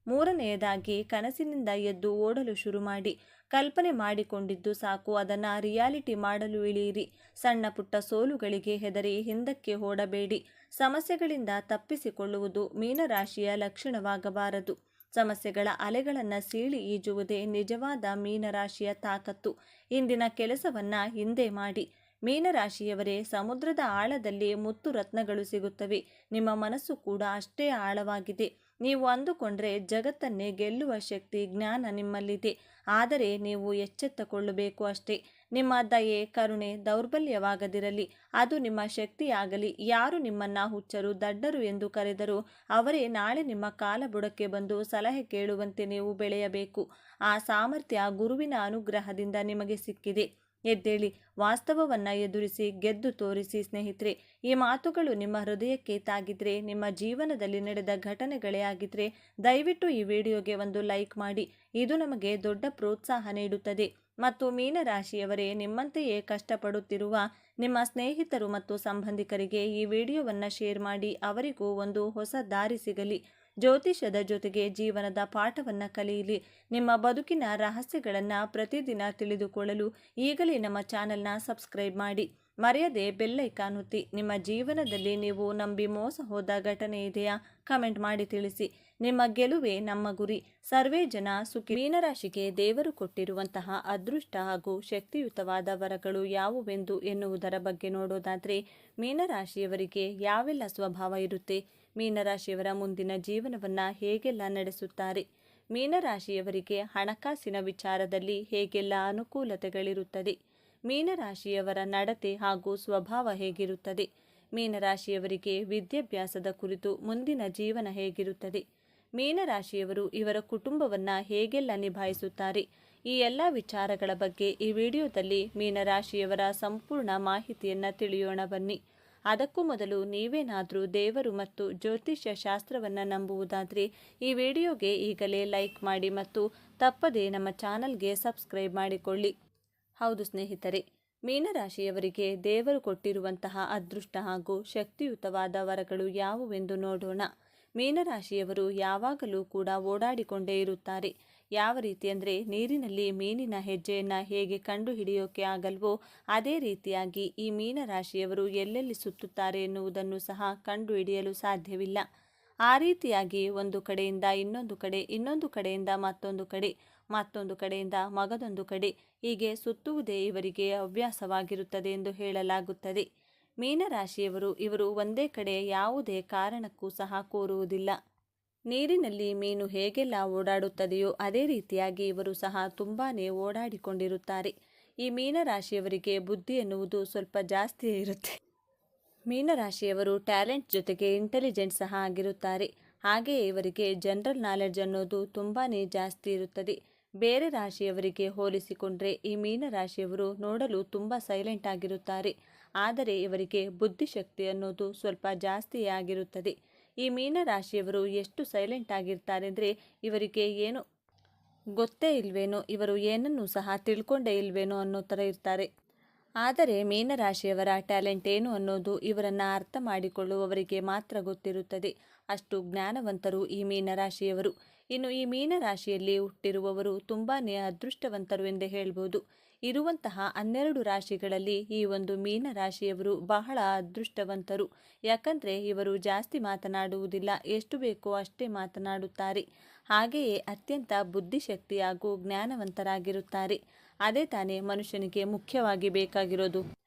ಮೂರನೆಯದಾಗಿ, ಕನಸಿನಿಂದ ಎದ್ದು ಓಡಲು ಶುರು ಮಾಡಿ. ಕಲ್ಪನೆ ಮಾಡಿಕೊಂಡಿದ್ದು ಸಾಕು, ಅದನ್ನು ರಿಯಾಲಿಟಿ ಮಾಡಲು ಇಳಿಯಿರಿ. ಸಣ್ಣ ಪುಟ್ಟ ಸೋಲುಗಳಿಗೆ ಹೆದರಿ ಹಿಂದಕ್ಕೆ ಓಡಬೇಡಿ. ಸಮಸ್ಯೆಗಳಿಂದ ತಪ್ಪಿಸಿಕೊಳ್ಳುವುದು ಮೀನರಾಶಿಯ ಲಕ್ಷಣವಾಗಬಾರದು. ಸಮಸ್ಯೆಗಳ ಅಲೆಗಳನ್ನು ಸೀಳಿ ಈಜುವುದೇ ನಿಜವಾದ ಮೀನರಾಶಿಯ ತಾಕತ್ತು. ಇಂದಿನ ಕೆಲಸವನ್ನು ಹಿಂದೆ ಮಾಡಿ. ಮೀನರಾಶಿಯವರೇ, ಸಮುದ್ರದ ಆಳದಲ್ಲಿ ಮುತ್ತು ರತ್ನಗಳು ಸಿಗುತ್ತವೆ. ನಿಮ್ಮ ಮನಸ್ಸು ಕೂಡ ಅಷ್ಟೇ ಆಳವಾಗಿದೆ. ನೀವು ಅಂದುಕೊಂಡ್ರೆ ಜಗತ್ತನ್ನೇ ಗೆಲ್ಲುವ ಶಕ್ತಿ, ಜ್ಞಾನ ನಿಮ್ಮಲ್ಲಿದೆ. ಆದರೆ ನೀವು ಎಚ್ಚೆತ್ತುಕೊಳ್ಳಬೇಕು ಅಷ್ಟೇ. ನಿಮ್ಮ ದಯೆ, ಕರುಣೆ ದೌರ್ಬಲ್ಯವಾಗದಿರಲಿ, ಅದು ನಿಮ್ಮ ಶಕ್ತಿಯಾಗಲಿ. ಯಾರು ನಿಮ್ಮನ್ನು ಹುಚ್ಚರು, ದಡ್ಡರು ಎಂದು ಕರೆದರೂ ಅವರೇ ನಾಳೆ ನಿಮ್ಮ ಕಾಲಬುಡಕ್ಕೆ ಬಂದು ಸಲಹೆ ಕೇಳುವಂತೆ ನೀವು ಬೆಳೆಯಬೇಕು. ಆ ಸಾಮರ್ಥ್ಯ ಗುರುವಿನ ಅನುಗ್ರಹದಿಂದ ನಿಮಗೆ ಸಿಕ್ಕಿದೆ. ಎದ್ದೇಳಿ, ವಾಸ್ತವವನ್ನು ಎದುರಿಸಿ, ಗೆದ್ದು ತೋರಿಸಿ. ಸ್ನೇಹಿತರೆ, ಈ ಮಾತುಗಳು ನಿಮ್ಮ ಹೃದಯಕ್ಕೆ ತಾಗಿದ್ರೆ, ನಿಮ್ಮ ಜೀವನದಲ್ಲಿ ನಡೆದ ಘಟನೆಗಳೇ ಆಗಿದ್ರೆ ದಯವಿಟ್ಟು ಈ ವಿಡಿಯೋಗೆ ಒಂದು ಲೈಕ್ ಮಾಡಿ. ಇದು ನಮಗೆ ದೊಡ್ಡ ಪ್ರೋತ್ಸಾಹ ನೀಡುತ್ತದೆ. ಮತ್ತು ಮೀನರಾಶಿಯವರೇ, ನಿಮ್ಮಂತೆಯೇ ಕಷ್ಟಪಡುತ್ತಿರುವ ನಿಮ್ಮ ಸ್ನೇಹಿತರು ಮತ್ತು ಸಂಬಂಧಿಕರಿಗೆ ಈ ವಿಡಿಯೋವನ್ನು ಶೇರ್ ಮಾಡಿ. ಅವರಿಗೂ ಒಂದು ಹೊಸ ದಾರಿ ಸಿಗಲಿ. ಜ್ಯೋತಿಷ್ಯದ ಜೊತೆಗೆ ಜೀವನದ ಪಾಠವನ್ನು ಕಲಿಯಲಿ. ನಿಮ್ಮ ಬದುಕಿನ ರಹಸ್ಯಗಳನ್ನು ಪ್ರತಿದಿನ ತಿಳಿದುಕೊಳ್ಳಲು ಈಗಲೇ ನಮ್ಮ ಚಾನಲ್ನ ಸಬ್ಸ್ಕ್ರೈಬ್ ಮಾಡಿ. ಮರೆಯದೆ ಬೆಲ್ ಐಕಾನ್ ಒತ್ತಿ. ನಿಮ್ಮ ಜೀವನದಲ್ಲಿ ನೀವು ನಂಬಿ ಮೋಸ ಹೋದ ಘಟನೆ ಇದೆಯಾ? ಕಮೆಂಟ್ ಮಾಡಿ ತಿಳಿಸಿ. ನಿಮ್ಮ ಗೆಲುವೇ ನಮ್ಮ ಗುರಿ. ಸರ್ವೇ ಜನ ಸುಖಿ. ಮೀನರಾಶಿಗೆ ದೇವರು ಕೊಟ್ಟಿರುವಂತಹ ಅದೃಷ್ಟ ಹಾಗೂ ಶಕ್ತಿಯುತವಾದ ವರಗಳು ಯಾವುವೆಂದು ಎನ್ನುವುದರ ಬಗ್ಗೆ ನೋಡೋದಾದರೆ, ಮೀನರಾಶಿಯವರಿಗೆ ಯಾವೆಲ್ಲ ಸ್ವಭಾವ ಇರುತ್ತೆ, ಮೀನರಾಶಿಯವರ ಮುಂದಿನ ಜೀವನವನ್ನು ಹೇಗೆಲ್ಲ ನಡೆಸುತ್ತಾರೆ, ಮೀನರಾಶಿಯವರಿಗೆ ಹಣಕಾಸಿನ ವಿಚಾರದಲ್ಲಿ ಹೇಗೆಲ್ಲ ಅನುಕೂಲತೆಗಳಿರುತ್ತದೆ, ಮೀನರಾಶಿಯವರ ನಡತೆ ಹಾಗೂ ಸ್ವಭಾವ ಹೇಗಿರುತ್ತದೆ, ಮೀನರಾಶಿಯವರಿಗೆ ವಿದ್ಯಾಭ್ಯಾಸದ ಕುರಿತು ಮುಂದಿನ ಜೀವನ ಹೇಗಿರುತ್ತದೆ, ಮೀನರಾಶಿಯವರು ಇವರ ಕುಟುಂಬವನ್ನು ಹೇಗೆಲ್ಲ ನಿಭಾಯಿಸುತ್ತಾರೆ, ಈ ಎಲ್ಲ ವಿಚಾರಗಳ ಬಗ್ಗೆ ಈ ವಿಡಿಯೋದಲ್ಲಿ ಮೀನರಾಶಿಯವರ ಸಂಪೂರ್ಣ ಮಾಹಿತಿಯನ್ನು ತಿಳಿಯೋಣ ಬನ್ನಿ. ಅದಕ್ಕೂ ಮೊದಲು ನೀವೇನಾದರೂ ದೇವರು ಮತ್ತು ಜ್ಯೋತಿಷ್ಯ ಶಾಸ್ತ್ರವನ್ನು ನಂಬುವುದಾದರೆ ಈ ವಿಡಿಯೋಗೆ ಈಗಲೇ ಲೈಕ್ ಮಾಡಿ ಮತ್ತು ತಪ್ಪದೇ ನಮ್ಮ ಚಾನಲ್ಗೆ ಸಬ್ಸ್ಕ್ರೈಬ್ ಮಾಡಿಕೊಳ್ಳಿ. ಹೌದು ಸ್ನೇಹಿತರೆ, ಮೀನರಾಶಿಯವರಿಗೆ ದೇವರು ಕೊಟ್ಟಿರುವಂತಹ ಅದೃಷ್ಟ ಹಾಗೂ ಶಕ್ತಿಯುತವಾದ ವರಗಳು ಯಾವುವೆಂದು ನೋಡೋಣ. ಮೀನರಾಶಿಯವರು ಯಾವಾಗಲೂ ಕೂಡ ಓಡಾಡಿಕೊಂಡೇ ಇರುತ್ತಾರೆ. ಯಾವ ರೀತಿ ಅಂದರೆ, ನೀರಿನಲ್ಲಿ ಮೀನಿನ ಹೆಜ್ಜೆಯನ್ನು ಹೇಗೆ ಕಂಡು ಹಿಡಿಯೋಕೆ ಆಗಲ್ವೋ ಅದೇ ರೀತಿಯಾಗಿ ಈ ಮೀನರಾಶಿಯವರು ಎಲ್ಲೆಲ್ಲಿ ಸುತ್ತುತ್ತಾರೆ ಎನ್ನುವುದನ್ನು ಸಹ ಕಂಡು ಹಿಡಿಯಲು ಸಾಧ್ಯವಿಲ್ಲ. ಆ ರೀತಿಯಾಗಿ ಒಂದು ಕಡೆಯಿಂದ ಇನ್ನೊಂದು ಕಡೆ, ಇನ್ನೊಂದು ಕಡೆಯಿಂದ ಮತ್ತೊಂದು ಕಡೆ, ಮತ್ತೊಂದು ಕಡೆಯಿಂದ ಮಗದೊಂದು ಕಡೆ, ಹೀಗೆ ಸುತ್ತುವುದೇ ಇವರಿಗೆ ಹವ್ಯಾಸವಾಗಿರುತ್ತದೆ ಎಂದು ಹೇಳಲಾಗುತ್ತದೆ. ಮೀನರಾಶಿಯವರು ಇವರು ಒಂದೇ ಕಡೆ ಯಾವುದೇ ಕಾರಣಕ್ಕೂ ಸಹ ಕೂರುವುದಿಲ್ಲ. ನೀರಿನಲ್ಲಿ ಮೀನು ಹೇಗೆಲ್ಲ ಓಡಾಡುತ್ತದೆಯೋ ಅದೇ ರೀತಿಯಾಗಿ ಇವರು ಸಹ ತುಂಬಾ ಓಡಾಡಿಕೊಂಡಿರುತ್ತಾರೆ. ಈ ಮೀನರಾಶಿಯವರಿಗೆ ಬುದ್ಧಿ ಎನ್ನುವುದು ಸ್ವಲ್ಪ ಜಾಸ್ತಿಯೇ ಇರುತ್ತೆ. ಮೀನರಾಶಿಯವರು ಟ್ಯಾಲೆಂಟ್ ಜೊತೆಗೆ ಇಂಟೆಲಿಜೆಂಟ್ ಸಹ ಆಗಿರುತ್ತಾರೆ. ಹಾಗೆಯೇ ಇವರಿಗೆ ಜನರಲ್ ನಾಲೆಡ್ಜ್ ಅನ್ನೋದು ತುಂಬಾ ಜಾಸ್ತಿ ಇರುತ್ತದೆ. ಬೇರೆ ರಾಶಿಯವರಿಗೆ ಹೋಲಿಸಿಕೊಂಡ್ರೆ ಈ ಮೀನರಾಶಿಯವರು ನೋಡಲು ತುಂಬ ಸೈಲೆಂಟ್ ಆಗಿರುತ್ತಾರೆ. ಆದರೆ ಇವರಿಗೆ ಬುದ್ಧಿಶಕ್ತಿ ಅನ್ನೋದು ಸ್ವಲ್ಪ ಜಾಸ್ತಿಯೇ ಆಗಿರುತ್ತದೆ. ಈ ಮೀನರಾಶಿಯವರು ಎಷ್ಟು ಸೈಲೆಂಟ್ ಆಗಿರ್ತಾರೆ ಅಂದರೆ, ಇವರಿಗೆ ಏನು ಗೊತ್ತೇ ಇಲ್ವೇನೋ, ಇವರು ಏನನ್ನೂ ಸಹ ತಿಳ್ಕೊಂಡೇ ಇಲ್ವೇನೋ ಅನ್ನೋ ಥರ ಇರ್ತಾರೆ. ಆದರೆ ಮೀನರಾಶಿಯವರ ಟ್ಯಾಲೆಂಟ್ ಏನು ಅನ್ನೋದು ಇವರನ್ನು ಅರ್ಥ ಮಾಡಿಕೊಳ್ಳುವವರಿಗೆ ಮಾತ್ರ ಗೊತ್ತಿರುತ್ತದೆ. ಅಷ್ಟು ಜ್ಞಾನವಂತರು ಈ ಮೀನರಾಶಿಯವರು. ಇನ್ನು ಈ ಮೀನರಾಶಿಯಲ್ಲಿ ಹುಟ್ಟಿರುವವರು ತುಂಬಾ ಅದೃಷ್ಟವಂತರು ಎಂದೇ ಹೇಳ್ಬೋದು. ಇರುವಂತಹ 12 ರಾಶಿಗಳಲ್ಲಿ ಈ ಒಂದು ಮೀನರಾಶಿಯವರು ಬಹಳ ಅದೃಷ್ಟವಂತರು. ಯಾಕಂದರೆ ಇವರು ಜಾಸ್ತಿ ಮಾತನಾಡುವುದಿಲ್ಲ, ಎಷ್ಟು ಬೇಕೋ ಅಷ್ಟೇ ಮಾತನಾಡುತ್ತಾರೆ. ಹಾಗೆಯೇ ಅತ್ಯಂತ ಬುದ್ಧಿಶಕ್ತಿ ಹಾಗೂ ಜ್ಞಾನವಂತರಾಗಿರುತ್ತಾರೆ. ಅದೇ ತಾನೇ ಮನುಷ್ಯನಿಗೆ ಮುಖ್ಯವಾಗಿ ಬೇಕಾಗಿರೋದು.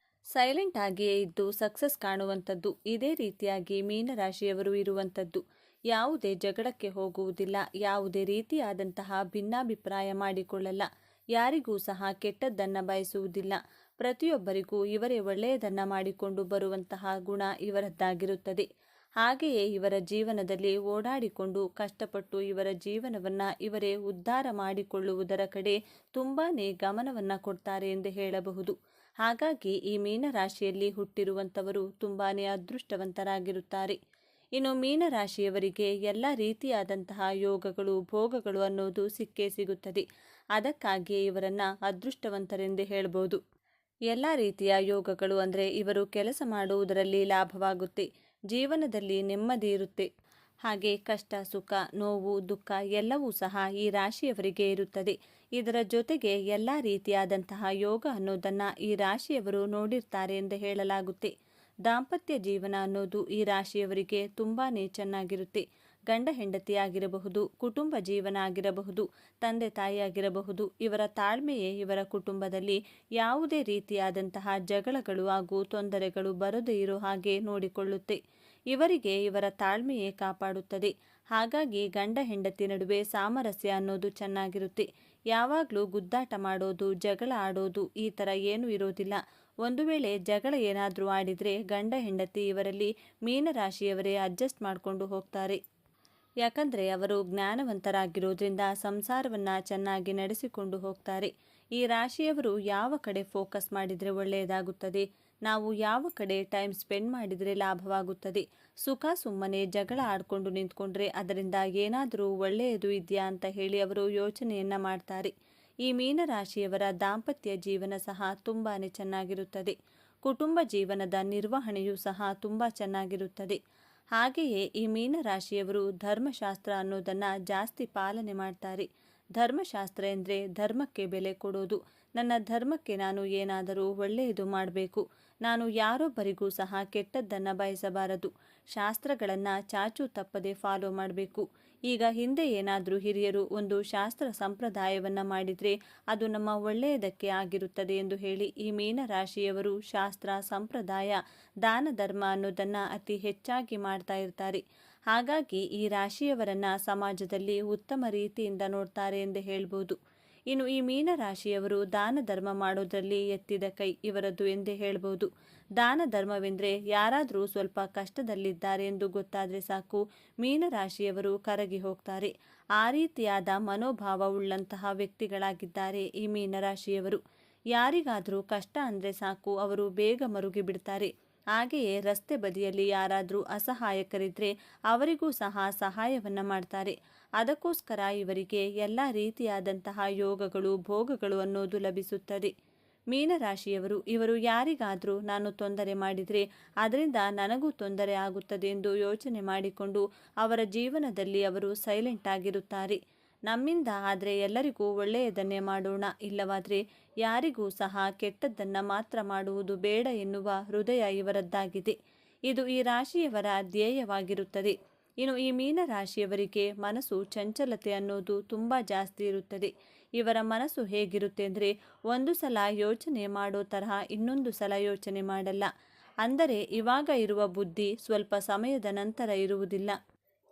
ಸೈಲೆಂಟ್ ಆಗಿಯೇ ಇದ್ದು ಸಕ್ಸಸ್ ಕಾಣುವಂಥದ್ದು. ಇದೇ ರೀತಿಯಾಗಿ ಮೀನರಾಶಿಯವರು ಇರುವಂಥದ್ದು. ಯಾವುದೇ ಜಗಳಕ್ಕೆ ಹೋಗುವುದಿಲ್ಲ, ಯಾವುದೇ ರೀತಿಯಾದಂತಹ ಭಿನ್ನಾಭಿಪ್ರಾಯ ಮಾಡಿಕೊಳ್ಳಲ್ಲ, ಯಾರಿಗೂ ಸಹ ಕೆಟ್ಟದ್ದನ್ನು ಬಯಸುವುದಿಲ್ಲ. ಪ್ರತಿಯೊಬ್ಬರಿಗೂ ಇವರೇ ಒಳ್ಳೆಯದನ್ನು ಮಾಡಿಕೊಂಡು ಬರುವಂತಹ ಗುಣ ಇವರದ್ದಾಗಿರುತ್ತದೆ. ಹಾಗೆಯೇ ಇವರ ಜೀವನದಲ್ಲಿ ಓಡಾಡಿಕೊಂಡು ಕಷ್ಟಪಟ್ಟು ಇವರ ಜೀವನವನ್ನು ಇವರೇ ಉದ್ಧಾರ ಮಾಡಿಕೊಳ್ಳುವುದರ ಕಡೆ ತುಂಬಾ ಗಮನವನ್ನು ಕೊಡ್ತಾರೆ ಎಂದು ಹೇಳಬಹುದು. ಹಾಗಾಗಿ ಈ ಮೀನರಾಶಿಯಲ್ಲಿ ಹುಟ್ಟಿರುವಂಥವರು ತುಂಬಾ ಅದೃಷ್ಟವಂತರಾಗಿರುತ್ತಾರೆ. ಇನ್ನು ಮೀನರಾಶಿಯವರಿಗೆ ಎಲ್ಲ ರೀತಿಯಾದಂತಹ ಯೋಗಗಳು ಭೋಗಗಳು ಅನ್ನೋದು ಸಿಕ್ಕೇ ಸಿಗುತ್ತದೆ. ಅದಕ್ಕಾಗಿಯೇ ಇವರನ್ನು ಅದೃಷ್ಟವಂತರೆಂದೇ ಹೇಳ್ಬೋದು. ಎಲ್ಲ ರೀತಿಯ ಯೋಗಗಳು ಅಂದರೆ ಇವರು ಕೆಲಸ ಮಾಡುವುದರಲ್ಲಿ ಲಾಭವಾಗುತ್ತೆ, ಜೀವನದಲ್ಲಿ ನೆಮ್ಮದಿ ಇರುತ್ತೆ, ಹಾಗೆ ಕಷ್ಟ ಸುಖ ನೋವು ದುಃಖ ಎಲ್ಲವೂ ಸಹ ಈ ರಾಶಿಯವರಿಗೆ ಇರುತ್ತದೆ. ಇದರ ಜೊತೆಗೆ ಎಲ್ಲ ರೀತಿಯಾದಂತಹ ಯೋಗ ಅನ್ನೋದನ್ನು ಈ ರಾಶಿಯವರು ನೋಡಿರ್ತಾರೆ ಎಂದು ಹೇಳಲಾಗುತ್ತೆ. ದಾಂಪತ್ಯ ಜೀವನ ಅನ್ನೋದು ಈ ರಾಶಿಯವರಿಗೆ ತುಂಬಾ ಚೆನ್ನಾಗಿರುತ್ತೆ. ಗಂಡ ಹೆಂಡತಿ ಆಗಿರಬಹುದು, ಕುಟುಂಬ ಜೀವನ ಆಗಿರಬಹುದು, ತಂದೆ ತಾಯಿ ಆಗಿರಬಹುದು, ಇವರ ತಾಳ್ಮೆಯೇ ಇವರ ಕುಟುಂಬದಲ್ಲಿ ಯಾವುದೇ ರೀತಿಯಾದಂತಹ ಜಗಳಗಳು ಹಾಗೂ ತೊಂದರೆಗಳು ಬರದೇ ಇರೋ ಹಾಗೆ ನೋಡಿಕೊಳ್ಳುತ್ತೆ. ಇವರಿಗೆ ಇವರ ತಾಳ್ಮೆಯೇ ಕಾಪಾಡುತ್ತದೆ. ಹಾಗಾಗಿ ಗಂಡ ಹೆಂಡತಿ ನಡುವೆ ಸಾಮರಸ್ಯ ಅನ್ನೋದು ಚೆನ್ನಾಗಿರುತ್ತೆ. ಯಾವಾಗಲೂ ಗುದ್ದಾಟ ಮಾಡೋದು ಜಗಳ ಆಡೋದು ಈ ಥರ ಏನೂ ಇರೋದಿಲ್ಲ. ಒಂದು ವೇಳೆ ಜಗಳ ಏನಾದರೂ ಆಡಿದರೆ ಗಂಡ ಹೆಂಡತಿ ಇವರಲ್ಲಿ ಮೀನರಾಶಿಯವರೇ ಅಡ್ಜಸ್ಟ್ ಮಾಡಿಕೊಂಡು ಹೋಗ್ತಾರೆ. ಯಾಕಂದರೆ ಅವರು ಜ್ಞಾನವಂತರಾಗಿರೋದ್ರಿಂದ ಸಂಸಾರವನ್ನು ಚೆನ್ನಾಗಿ ನಡೆಸಿಕೊಂಡು ಹೋಗ್ತಾರೆ. ಈ ರಾಶಿಯವರು ಯಾವ ಕಡೆ ಫೋಕಸ್ ಮಾಡಿದರೆ ಒಳ್ಳೆಯದಾಗುತ್ತದೆ, ನಾವು ಯಾವ ಕಡೆ ಟೈಮ್ ಸ್ಪೆಂಡ್ ಮಾಡಿದರೆ ಲಾಭವಾಗುತ್ತದೆ, ಸುಖ ಸುಮ್ಮನೆ ಜಗಳ ಆಡಿಕೊಂಡು ನಿಂತ್ಕೊಂಡ್ರೆ ಅದರಿಂದ ಏನಾದರೂ ಒಳ್ಳೆಯದು ಇದೆಯಾ ಅಂತ ಹೇಳಿ ಅವರು ಯೋಚನೆಯನ್ನು ಮಾಡ್ತಾರೆ. ಈ ಮೀನರಾಶಿಯವರ ದಾಂಪತ್ಯ ಜೀವನ ಸಹ ತುಂಬಾ ಚೆನ್ನಾಗಿರುತ್ತದೆ. ಕುಟುಂಬ ಜೀವನದ ನಿರ್ವಹಣೆಯೂ ಸಹ ತುಂಬ ಚೆನ್ನಾಗಿರುತ್ತದೆ. ಹಾಗೆಯೇ ಈ ಮೀನರಾಶಿಯವರು ಧರ್ಮಶಾಸ್ತ್ರ ಅನ್ನೋದನ್ನು ಜಾಸ್ತಿ ಪಾಲನೆ ಮಾಡ್ತಾರೆ. ಧರ್ಮಶಾಸ್ತ್ರ ಎಂದರೆ ಧರ್ಮಕ್ಕೆ ಬೆಲೆ ಕೊಡೋದು. ನನ್ನ ಧರ್ಮಕ್ಕೆ ನಾನು ಏನಾದರೂ ಒಳ್ಳೆಯದು ಮಾಡಬೇಕು, ನಾನು ಯಾರೊಬ್ಬರಿಗೂ ಸಹ ಕೆಟ್ಟದ್ದನ್ನು ಬಯಸಬಾರದು, ಶಾಸ್ತ್ರಗಳನ್ನು ಚಾಚೂ ತಪ್ಪದೆ ಫಾಲೋ ಮಾಡಬೇಕು. ಈಗ ಹಿಂದೆ ಏನಾದರೂ ಹಿರಿಯರು ಒಂದು ಶಾಸ್ತ್ರ ಸಂಪ್ರದಾಯವನ್ನು ಮಾಡಿದರೆ ಅದು ನಮ್ಮ ಒಳ್ಳೆಯದಕ್ಕೆ ಆಗಿರುತ್ತದೆ ಎಂದು ಹೇಳಿ ಈ ಮೀನರಾಶಿಯವರು ಶಾಸ್ತ್ರ ಸಂಪ್ರದಾಯ ದಾನ ಧರ್ಮ ಅನ್ನೋದನ್ನು ಅತಿ ಹೆಚ್ಚಾಗಿ ಮಾಡ್ತಾ ಇರ್ತಾರೆ. ಹಾಗಾಗಿ ಈ ರಾಶಿಯವರನ್ನು ಸಮಾಜದಲ್ಲಿ ಉತ್ತಮ ರೀತಿಯಿಂದ ನೋಡ್ತಾರೆ ಎಂದು ಹೇಳ್ಬೋದು. ಇನ್ನು ಈ ಮೀನರಾಶಿಯವರು ದಾನ ಧರ್ಮ ಮಾಡೋದರಲ್ಲಿ ಎತ್ತಿದ ಕೈ ಇವರದ್ದು ಎಂದೇ ಹೇಳ್ಬೋದು. ದಾನ ಧರ್ಮವೆಂದರೆ ಯಾರಾದರೂ ಸ್ವಲ್ಪ ಕಷ್ಟದಲ್ಲಿದ್ದಾರೆ ಎಂದು ಗೊತ್ತಾದರೆ ಸಾಕು ಮೀನರಾಶಿಯವರು ಕರಗಿ ಹೋಗ್ತಾರೆ. ಆ ರೀತಿಯಾದ ಮನೋಭಾವವುಳ್ಳಂತಹ ವ್ಯಕ್ತಿಗಳಾಗಿದ್ದಾರೆ ಈ ಮೀನರಾಶಿಯವರು. ಯಾರಿಗಾದರೂ ಕಷ್ಟ ಅಂದರೆ ಸಾಕು ಅವರು ಬೇಗ ಮರುಗಿ ಬಿಡ್ತಾರೆ. ಹಾಗೆಯೇ ರಸ್ತೆ ಬದಿಯಲ್ಲಿ ಯಾರಾದರೂ ಅಸಹಾಯಕರಿದ್ದರೆ ಅವರಿಗೂ ಸಹ ಸಹಾಯವನ್ನು ಮಾಡ್ತಾರೆ. ಅದಕ್ಕೋಸ್ಕರ ಇವರಿಗೆ ಎಲ್ಲ ರೀತಿಯಾದಂತಹ ಯೋಗಗಳು ಭೋಗಗಳು ಅನ್ನೋದು ಲಭಿಸುತ್ತದೆ. ಮೀನರಾಶಿಯವರು ಇವರು ಯಾರಿಗಾದರೂ ನಾನು ತೊಂದರೆ ಮಾಡಿದರೆ ಅದರಿಂದ ನನಗೂ ತೊಂದರೆ ಆಗುತ್ತದೆ ಎಂದು ಯೋಚನೆ ಮಾಡಿಕೊಂಡು ಅವರ ಜೀವನದಲ್ಲಿ ಅವರು ಸೈಲೆಂಟ್ ಆಗಿರುತ್ತಾರೆ. ನಮ್ಮಿಂದ ಆದರೆ ಎಲ್ಲರಿಗೂ ಒಳ್ಳೆಯದನ್ನೇ ಮಾಡೋಣ, ಇಲ್ಲವಾದರೆ ಯಾರಿಗೂ ಸಹ ಕೆಟ್ಟದ್ದನ್ನು ಮಾತ್ರ ಮಾಡುವುದು ಬೇಡ ಎನ್ನುವ ಹೃದಯ ಇವರದ್ದಾಗಿದೆ. ಇದು ಈ ರಾಶಿಯವರ ಧ್ಯೇಯವಾಗಿರುತ್ತದೆ. ಇನ್ನು ಈ ಮೀನರಾಶಿಯವರಿಗೆ ಮನಸ್ಸು ಚಂಚಲತೆ ಅನ್ನೋದು ತುಂಬ ಜಾಸ್ತಿ ಇರುತ್ತದೆ. ಇವರ ಮನಸ್ಸು ಹೇಗಿರುತ್ತೆ ಅಂದರೆ ಒಂದು ಸಲ ಯೋಚನೆ ಮಾಡೋ ತರಹ ಇನ್ನೊಂದು ಸಲ ಯೋಚನೆ ಮಾಡಲ್ಲ. ಅಂದರೆ ಇವಾಗ ಇರುವ ಬುದ್ಧಿ ಸ್ವಲ್ಪ ಸಮಯದ ನಂತರ ಇರುವುದಿಲ್ಲ.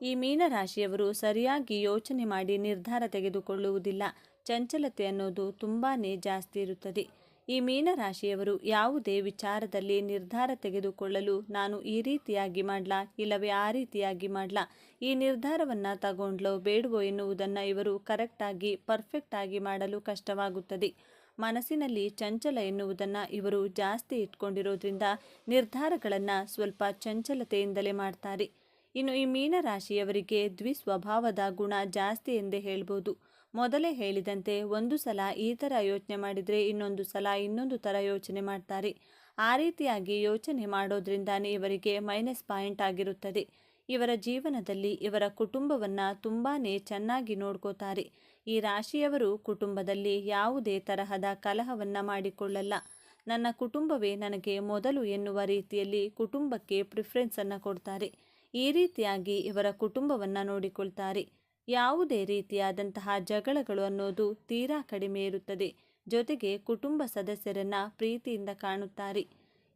ಈ ಮೀನರಾಶಿಯವರು ಸರಿಯಾಗಿ ಯೋಚನೆ ಮಾಡಿ ನಿರ್ಧಾರ ತೆಗೆದುಕೊಳ್ಳುವುದಿಲ್ಲ. ಚಂಚಲತೆ ಅನ್ನೋದು ತುಂಬಾ ಜಾಸ್ತಿ ಇರುತ್ತದೆ. ಈ ಮೀನರಾಶಿಯವರು ಯಾವುದೇ ವಿಚಾರದಲ್ಲಿ ನಿರ್ಧಾರ ತೆಗೆದುಕೊಳ್ಳಲು ನಾನು ಈ ರೀತಿಯಾಗಿ ಮಾಡಲಾ ಇಲ್ಲವೇ ಆ ರೀತಿಯಾಗಿ ಮಾಡಲಾ, ಈ ನಿರ್ಧಾರವನ್ನು ತಗೊಂಡ್ಲೋ ಬೇಡವೋ ಎನ್ನುವುದನ್ನು ಇವರು ಕರೆಕ್ಟಾಗಿ ಪರ್ಫೆಕ್ಟಾಗಿ ಮಾಡಲು ಕಷ್ಟವಾಗುತ್ತದೆ. ಮನಸ್ಸಿನಲ್ಲಿ ಚಂಚಲ ಎನ್ನುವುದನ್ನು ಇವರು ಜಾಸ್ತಿ ಇಟ್ಕೊಂಡಿರೋದ್ರಿಂದ ನಿರ್ಧಾರಗಳನ್ನು ಸ್ವಲ್ಪ ಚಂಚಲತೆಯಿಂದಲೇ ಮಾಡ್ತಾರೆ. ಇನ್ನು ಈ ಮೀನರಾಶಿಯವರಿಗೆ ದ್ವಿಸ್ವಭಾವದ ಗುಣ ಜಾಸ್ತಿ ಎಂದೇ ಹೇಳ್ಬೋದು. ಮೊದಲೇ ಹೇಳಿದಂತೆ ಒಂದು ಸಲ ಈ ಥರ ಯೋಚನೆ ಮಾಡಿದರೆ ಇನ್ನೊಂದು ಸಲ ಇನ್ನೊಂದು ಥರ ಯೋಚನೆ ಮಾಡ್ತಾರೆ. ಆ ರೀತಿಯಾಗಿ ಯೋಚನೆ ಮಾಡೋದ್ರಿಂದಾನೇ ಇವರಿಗೆ ಮೈನಸ್ ಪಾಯಿಂಟ್ ಆಗಿರುತ್ತದೆ. ಇವರ ಜೀವನದಲ್ಲಿ ಇವರ ಕುಟುಂಬವನ್ನು ತುಂಬಾ ಚೆನ್ನಾಗಿ ನೋಡ್ಕೋತಾರೆ. ಈ ರಾಶಿಯವರು ಕುಟುಂಬದಲ್ಲಿ ಯಾವುದೇ ತರಹದ ಕಲಹವನ್ನು ಮಾಡಿಕೊಳ್ಳಲ್ಲ. ನನ್ನ ಕುಟುಂಬವೇ ನನಗೆ ಮೊದಲು ಎನ್ನುವ ರೀತಿಯಲ್ಲಿ ಕುಟುಂಬಕ್ಕೆ ಪ್ರಿಫರೆನ್ಸನ್ನು ಕೊಡ್ತಾರೆ. ಈ ರೀತಿಯಾಗಿ ಇವರ ಕುಟುಂಬವನ್ನು ನೋಡಿಕೊಳ್ತಾರೆ. ಯಾವುದೇ ರೀತಿಯಾದಂತಹ ಜಗಳಗಳು ಅನ್ನೋದು ತೀರಾ ಕಡಿಮೆ ಇರುತ್ತದೆ. ಜೊತೆಗೆ ಕುಟುಂಬ ಸದಸ್ಯರನ್ನು ಪ್ರೀತಿಯಿಂದ ಕಾಣುತ್ತಾರೆ.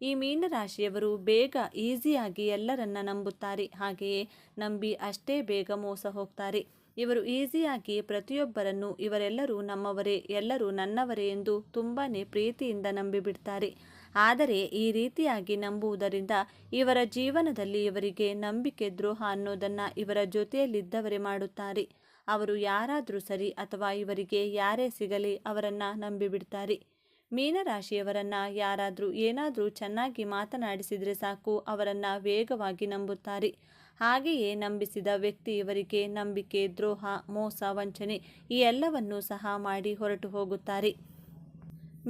ಈ ಮೀನರಾಶಿಯವರು ಬೇಗ ಈಸಿಯಾಗಿ ಎಲ್ಲರನ್ನ ನಂಬುತ್ತಾರೆ. ಹಾಗೆಯೇ ನಂಬಿ ಅಷ್ಟೇ ಬೇಗ ಮೋಸ ಹೋಗ್ತಾರೆ. ಇವರು ಈಸಿಯಾಗಿ ಪ್ರತಿಯೊಬ್ಬರನ್ನು ಇವರೆಲ್ಲರೂ ನಮ್ಮವರೇ, ಎಲ್ಲರೂ ನನ್ನವರೇ ಎಂದು ತುಂಬಾ ಪ್ರೀತಿಯಿಂದ ನಂಬಿಬಿಡ್ತಾರೆ. ಆದರೆ ಈ ರೀತಿಯಾಗಿ ನಂಬುವುದರಿಂದ ಇವರ ಜೀವನದಲ್ಲಿ ಇವರಿಗೆ ನಂಬಿಕೆ ದ್ರೋಹ ಅನ್ನೋದನ್ನು ಇವರ ಜೊತೆಯಲ್ಲಿದ್ದವರೇ ಮಾಡುತ್ತಾರೆ. ಅವರು ಯಾರಾದರೂ ಸರಿ ಅಥವಾ ಇವರಿಗೆ ಯಾರೇ ಸಿಗಲಿ ಅವರನ್ನು ನಂಬಿಬಿಡ್ತಾರೆ. ಮೀನರಾಶಿಯವರನ್ನು ಯಾರಾದರೂ ಏನಾದರೂ ಚೆನ್ನಾಗಿ ಮಾತನಾಡಿಸಿದರೆ ಸಾಕು, ಅವರನ್ನು ವೇಗವಾಗಿ ನಂಬುತ್ತಾರೆ. ಹಾಗೆಯೇ ನಂಬಿಸಿದ ವ್ಯಕ್ತಿ ಇವರಿಗೆ ನಂಬಿಕೆ, ದ್ರೋಹ, ಮೋಸ, ವಂಚನೆ ಈ ಎಲ್ಲವನ್ನೂ ಸಹ ಮಾಡಿ ಹೊರಟು ಹೋಗುತ್ತಾರೆ.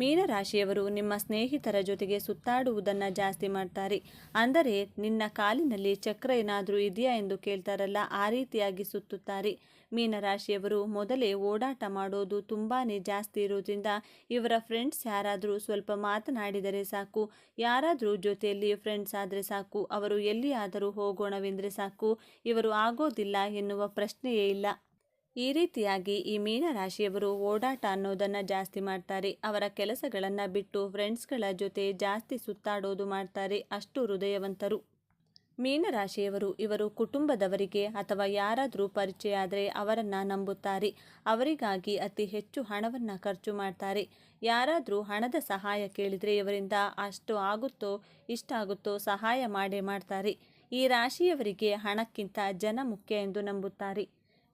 ಮೀನರಾಶಿಯವರು ನಿಮ್ಮ ಸ್ನೇಹಿತರ ಜೊತೆಗೆ ಸುತ್ತಾಡುವುದನ್ನು ಜಾಸ್ತಿ ಮಾಡ್ತಾರೆ. ಅಂದರೆ ನಿನ್ನ ಕಾಲಿನಲ್ಲಿ ಚಕ್ರ ಏನಾದರೂ ಇದೆಯಾ ಎಂದು ಕೇಳ್ತಾರಲ್ಲ, ಆ ರೀತಿಯಾಗಿ ಸುತ್ತುತ್ತಾರೆ. ಮೀನರಾಶಿಯವರು ಮೊದಲೇ ಓಡಾಟ ಮಾಡೋದು ತುಂಬಾ ಜಾಸ್ತಿ ಇರೋದ್ರಿಂದ ಇವರ ಫ್ರೆಂಡ್ಸ್ ಯಾರಾದರೂ ಸ್ವಲ್ಪ ಮಾತನಾಡಿದರೆ ಸಾಕು, ಯಾರಾದರೂ ಜೊತೆಯಲ್ಲಿ ಫ್ರೆಂಡ್ಸ್ ಆದರೆ ಸಾಕು, ಅವರು ಎಲ್ಲಿಯಾದರೂ ಹೋಗೋಣವೆಂದರೆ ಸಾಕು, ಇವರು ಆಗೋದಿಲ್ಲ ಎನ್ನುವ ಪ್ರಶ್ನೆಯೇ ಇಲ್ಲ. ಈ ರೀತಿಯಾಗಿ ಈ ಮೀನರಾಶಿಯವರು ಓಡಾಟ ಅನ್ನೋದನ್ನು ಜಾಸ್ತಿ ಮಾಡ್ತಾರೆ. ಅವರ ಕೆಲಸಗಳನ್ನು ಬಿಟ್ಟು ಫ್ರೆಂಡ್ಸ್ಗಳ ಜೊತೆ ಜಾಸ್ತಿ ಸುತ್ತಾಡೋದು ಮಾಡ್ತಾರೆ. ಅಷ್ಟು ಹೃದಯವಂತರು ಮೀನರಾಶಿಯವರು. ಇವರು ಕುಟುಂಬದವರಿಗೆ ಅಥವಾ ಯಾರಾದರೂ ಪರಿಚಯ ಆದರೆ ಅವರನ್ನು ನಂಬುತ್ತಾರೆ. ಅವರಿಗಾಗಿ ಅತಿ ಹೆಚ್ಚು ಹಣವನ್ನು ಖರ್ಚು ಮಾಡ್ತಾರೆ. ಯಾರಾದರೂ ಹಣದ ಸಹಾಯ ಕೇಳಿದರೆ ಇವರಿಂದ ಅಷ್ಟು ಆಗುತ್ತೋ ಇಷ್ಟಾಗುತ್ತೋ ಸಹಾಯ ಮಾಡೇ ಮಾಡ್ತಾರೆ. ಈ ರಾಶಿಯವರಿಗೆ ಹಣಕ್ಕಿಂತ ಜನ ಮುಖ್ಯ ಎಂದು ನಂಬುತ್ತಾರೆ.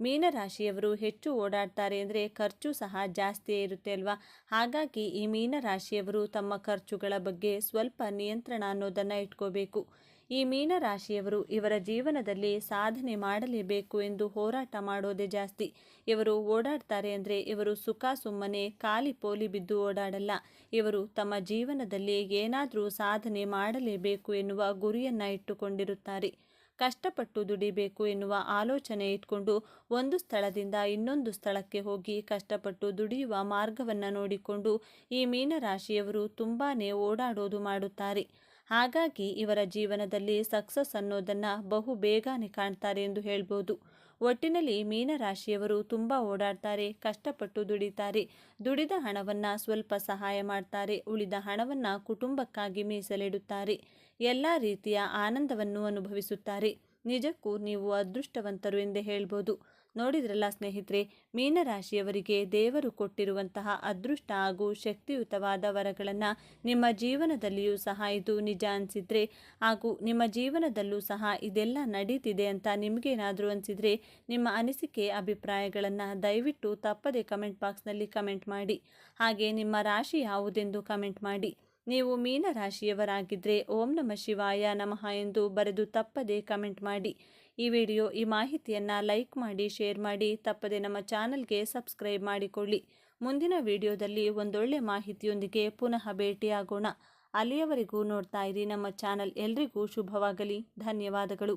ಮೀನರಾಶಿಯವರು ಹೆಚ್ಚು ಓಡಾಡ್ತಾರೆ ಅಂದರೆ ಖರ್ಚು ಸಹ ಜಾಸ್ತಿಯೇ ಇರುತ್ತೆ ಅಲ್ವಾ. ಹಾಗಾಗಿ ಈ ಮೀನರಾಶಿಯವರು ತಮ್ಮ ಖರ್ಚುಗಳ ಬಗ್ಗೆ ಸ್ವಲ್ಪ ನಿಯಂತ್ರಣ ಅನ್ನೋದನ್ನು ಇಟ್ಕೋಬೇಕು. ಈ ಮೀನರಾಶಿಯವರು ಇವರ ಜೀವನದಲ್ಲಿ ಸಾಧನೆ ಮಾಡಲೇಬೇಕು ಎಂದು ಹೋರಾಟ ಮಾಡೋದೇ ಜಾಸ್ತಿ. ಇವರು ಓಡಾಡ್ತಾರೆ ಅಂದರೆ ಇವರು ಸುಖ ಸುಮ್ಮನೆ ಖಾಲಿ ಪೋಲಿ ಬಿದ್ದು ಓಡಾಡಲ್ಲ. ಇವರು ತಮ್ಮ ಜೀವನದಲ್ಲಿ ಏನಾದರೂ ಸಾಧನೆ ಮಾಡಲೇಬೇಕು ಎನ್ನುವ ಗುರಿಯನ್ನು ಇಟ್ಟುಕೊಂಡಿರುತ್ತಾರೆ. ಕಷ್ಟಪಟ್ಟು ದುಡಿಬೇಕು ಎನ್ನುವ ಆಲೋಚನೆ ಇಟ್ಕೊಂಡು ಒಂದು ಸ್ಥಳದಿಂದ ಇನ್ನೊಂದು ಸ್ಥಳಕ್ಕೆ ಹೋಗಿ ಕಷ್ಟಪಟ್ಟು ದುಡಿಯುವ ಮಾರ್ಗವನ್ನು ನೋಡಿಕೊಂಡು ಈ ಮೀನರಾಶಿಯವರು ತುಂಬಾ ಓಡಾಡೋದು ಮಾಡುತ್ತಾರೆ. ಹಾಗಾಗಿ ಇವರ ಜೀವನದಲ್ಲಿ ಸಕ್ಸಸ್ ಅನ್ನೋದನ್ನು ಬಹು ಬೇಗನೆ ಕಾಣ್ತಾರೆ ಎಂದು ಹೇಳ್ಬೋದು. ಒಟ್ಟಿನಲ್ಲಿ ಮೀನರಾಶಿಯವರು ತುಂಬ ಓಡಾಡ್ತಾರೆ, ಕಷ್ಟಪಟ್ಟು ದುಡಿತಾರೆ. ದುಡಿದ ಹಣವನ್ನು ಸ್ವಲ್ಪ ಸಹಾಯ ಮಾಡ್ತಾರೆ, ಉಳಿದ ಹಣವನ್ನು ಕುಟುಂಬಕ್ಕಾಗಿ ಮೀಸಲಿಡುತ್ತಾರೆ. ಎಲ್ಲ ರೀತಿಯ ಆನಂದವನ್ನು ಅನುಭವಿಸುತ್ತಾರೆ. ನಿಜಕ್ಕೂ ನೀವು ಅದೃಷ್ಟವಂತರು ಎಂದೇ ಹೇಳ್ಬೋದು. ನೋಡಿದ್ರಲ್ಲ ಸ್ನೇಹಿತರೆ, ಮೀನರಾಶಿಯವರಿಗೆ ದೇವರು ಕೊಟ್ಟಿರುವಂತಹ ಅದೃಷ್ಟ ಹಾಗೂ ಶಕ್ತಿಯುತವಾದ ವರಗಳನ್ನು ನಿಮ್ಮ ಜೀವನದಲ್ಲಿಯೂ ಸಹ ಇದು ನಿಜ ಅನಿಸಿದರೆ ಹಾಗೂ ನಿಮ್ಮ ಜೀವನದಲ್ಲೂ ಸಹ ಇದೆಲ್ಲ ನಡೀತಿದೆ ಅಂತ ನಿಮಗೇನಾದರೂ ಅನಿಸಿದರೆ ನಿಮ್ಮ ಅನಿಸಿಕೆ ಅಭಿಪ್ರಾಯಗಳನ್ನು ದಯವಿಟ್ಟು ತಪ್ಪದೆ ಕಮೆಂಟ್ ಬಾಕ್ಸ್ನಲ್ಲಿ ಕಮೆಂಟ್ ಮಾಡಿ. ಹಾಗೆ ನಿಮ್ಮ ರಾಶಿ ಯಾವುದೆಂದು ಕಮೆಂಟ್ ಮಾಡಿ. ನೀವು ಮೀನರಾಶಿಯವರಾಗಿದ್ದರೆ ಓಂ ನಮಃ ಶಿವಾಯ ನಮಃ ಎಂದು ಬರೆದು ತಪ್ಪದೆ ಕಮೆಂಟ್ ಮಾಡಿ. ಈ ವಿಡಿಯೋ ಈ ಮಾಹಿತಿಯನ್ನು ಲೈಕ್ ಮಾಡಿ, ಶೇರ್ ಮಾಡಿ, ತಪ್ಪದೆ ನಮ್ಮ ಚಾನಲ್ಗೆ ಸಬ್ಸ್ಕ್ರೈಬ್ ಮಾಡಿಕೊಳ್ಳಿ. ಮುಂದಿನ ವಿಡಿಯೋದಲ್ಲಿ ಒಂದೊಳ್ಳೆ ಮಾಹಿತಿಯೊಂದಿಗೆ ಪುನಃ ಭೇಟಿಯಾಗೋಣ. ಅಲ್ಲಿಯವರೆಗೂ ನೋಡ್ತಾ ಇರಿ ನಮ್ಮ ಚಾನಲ್. ಎಲ್ರಿಗೂ ಶುಭವಾಗಲಿ. ಧನ್ಯವಾದಗಳು.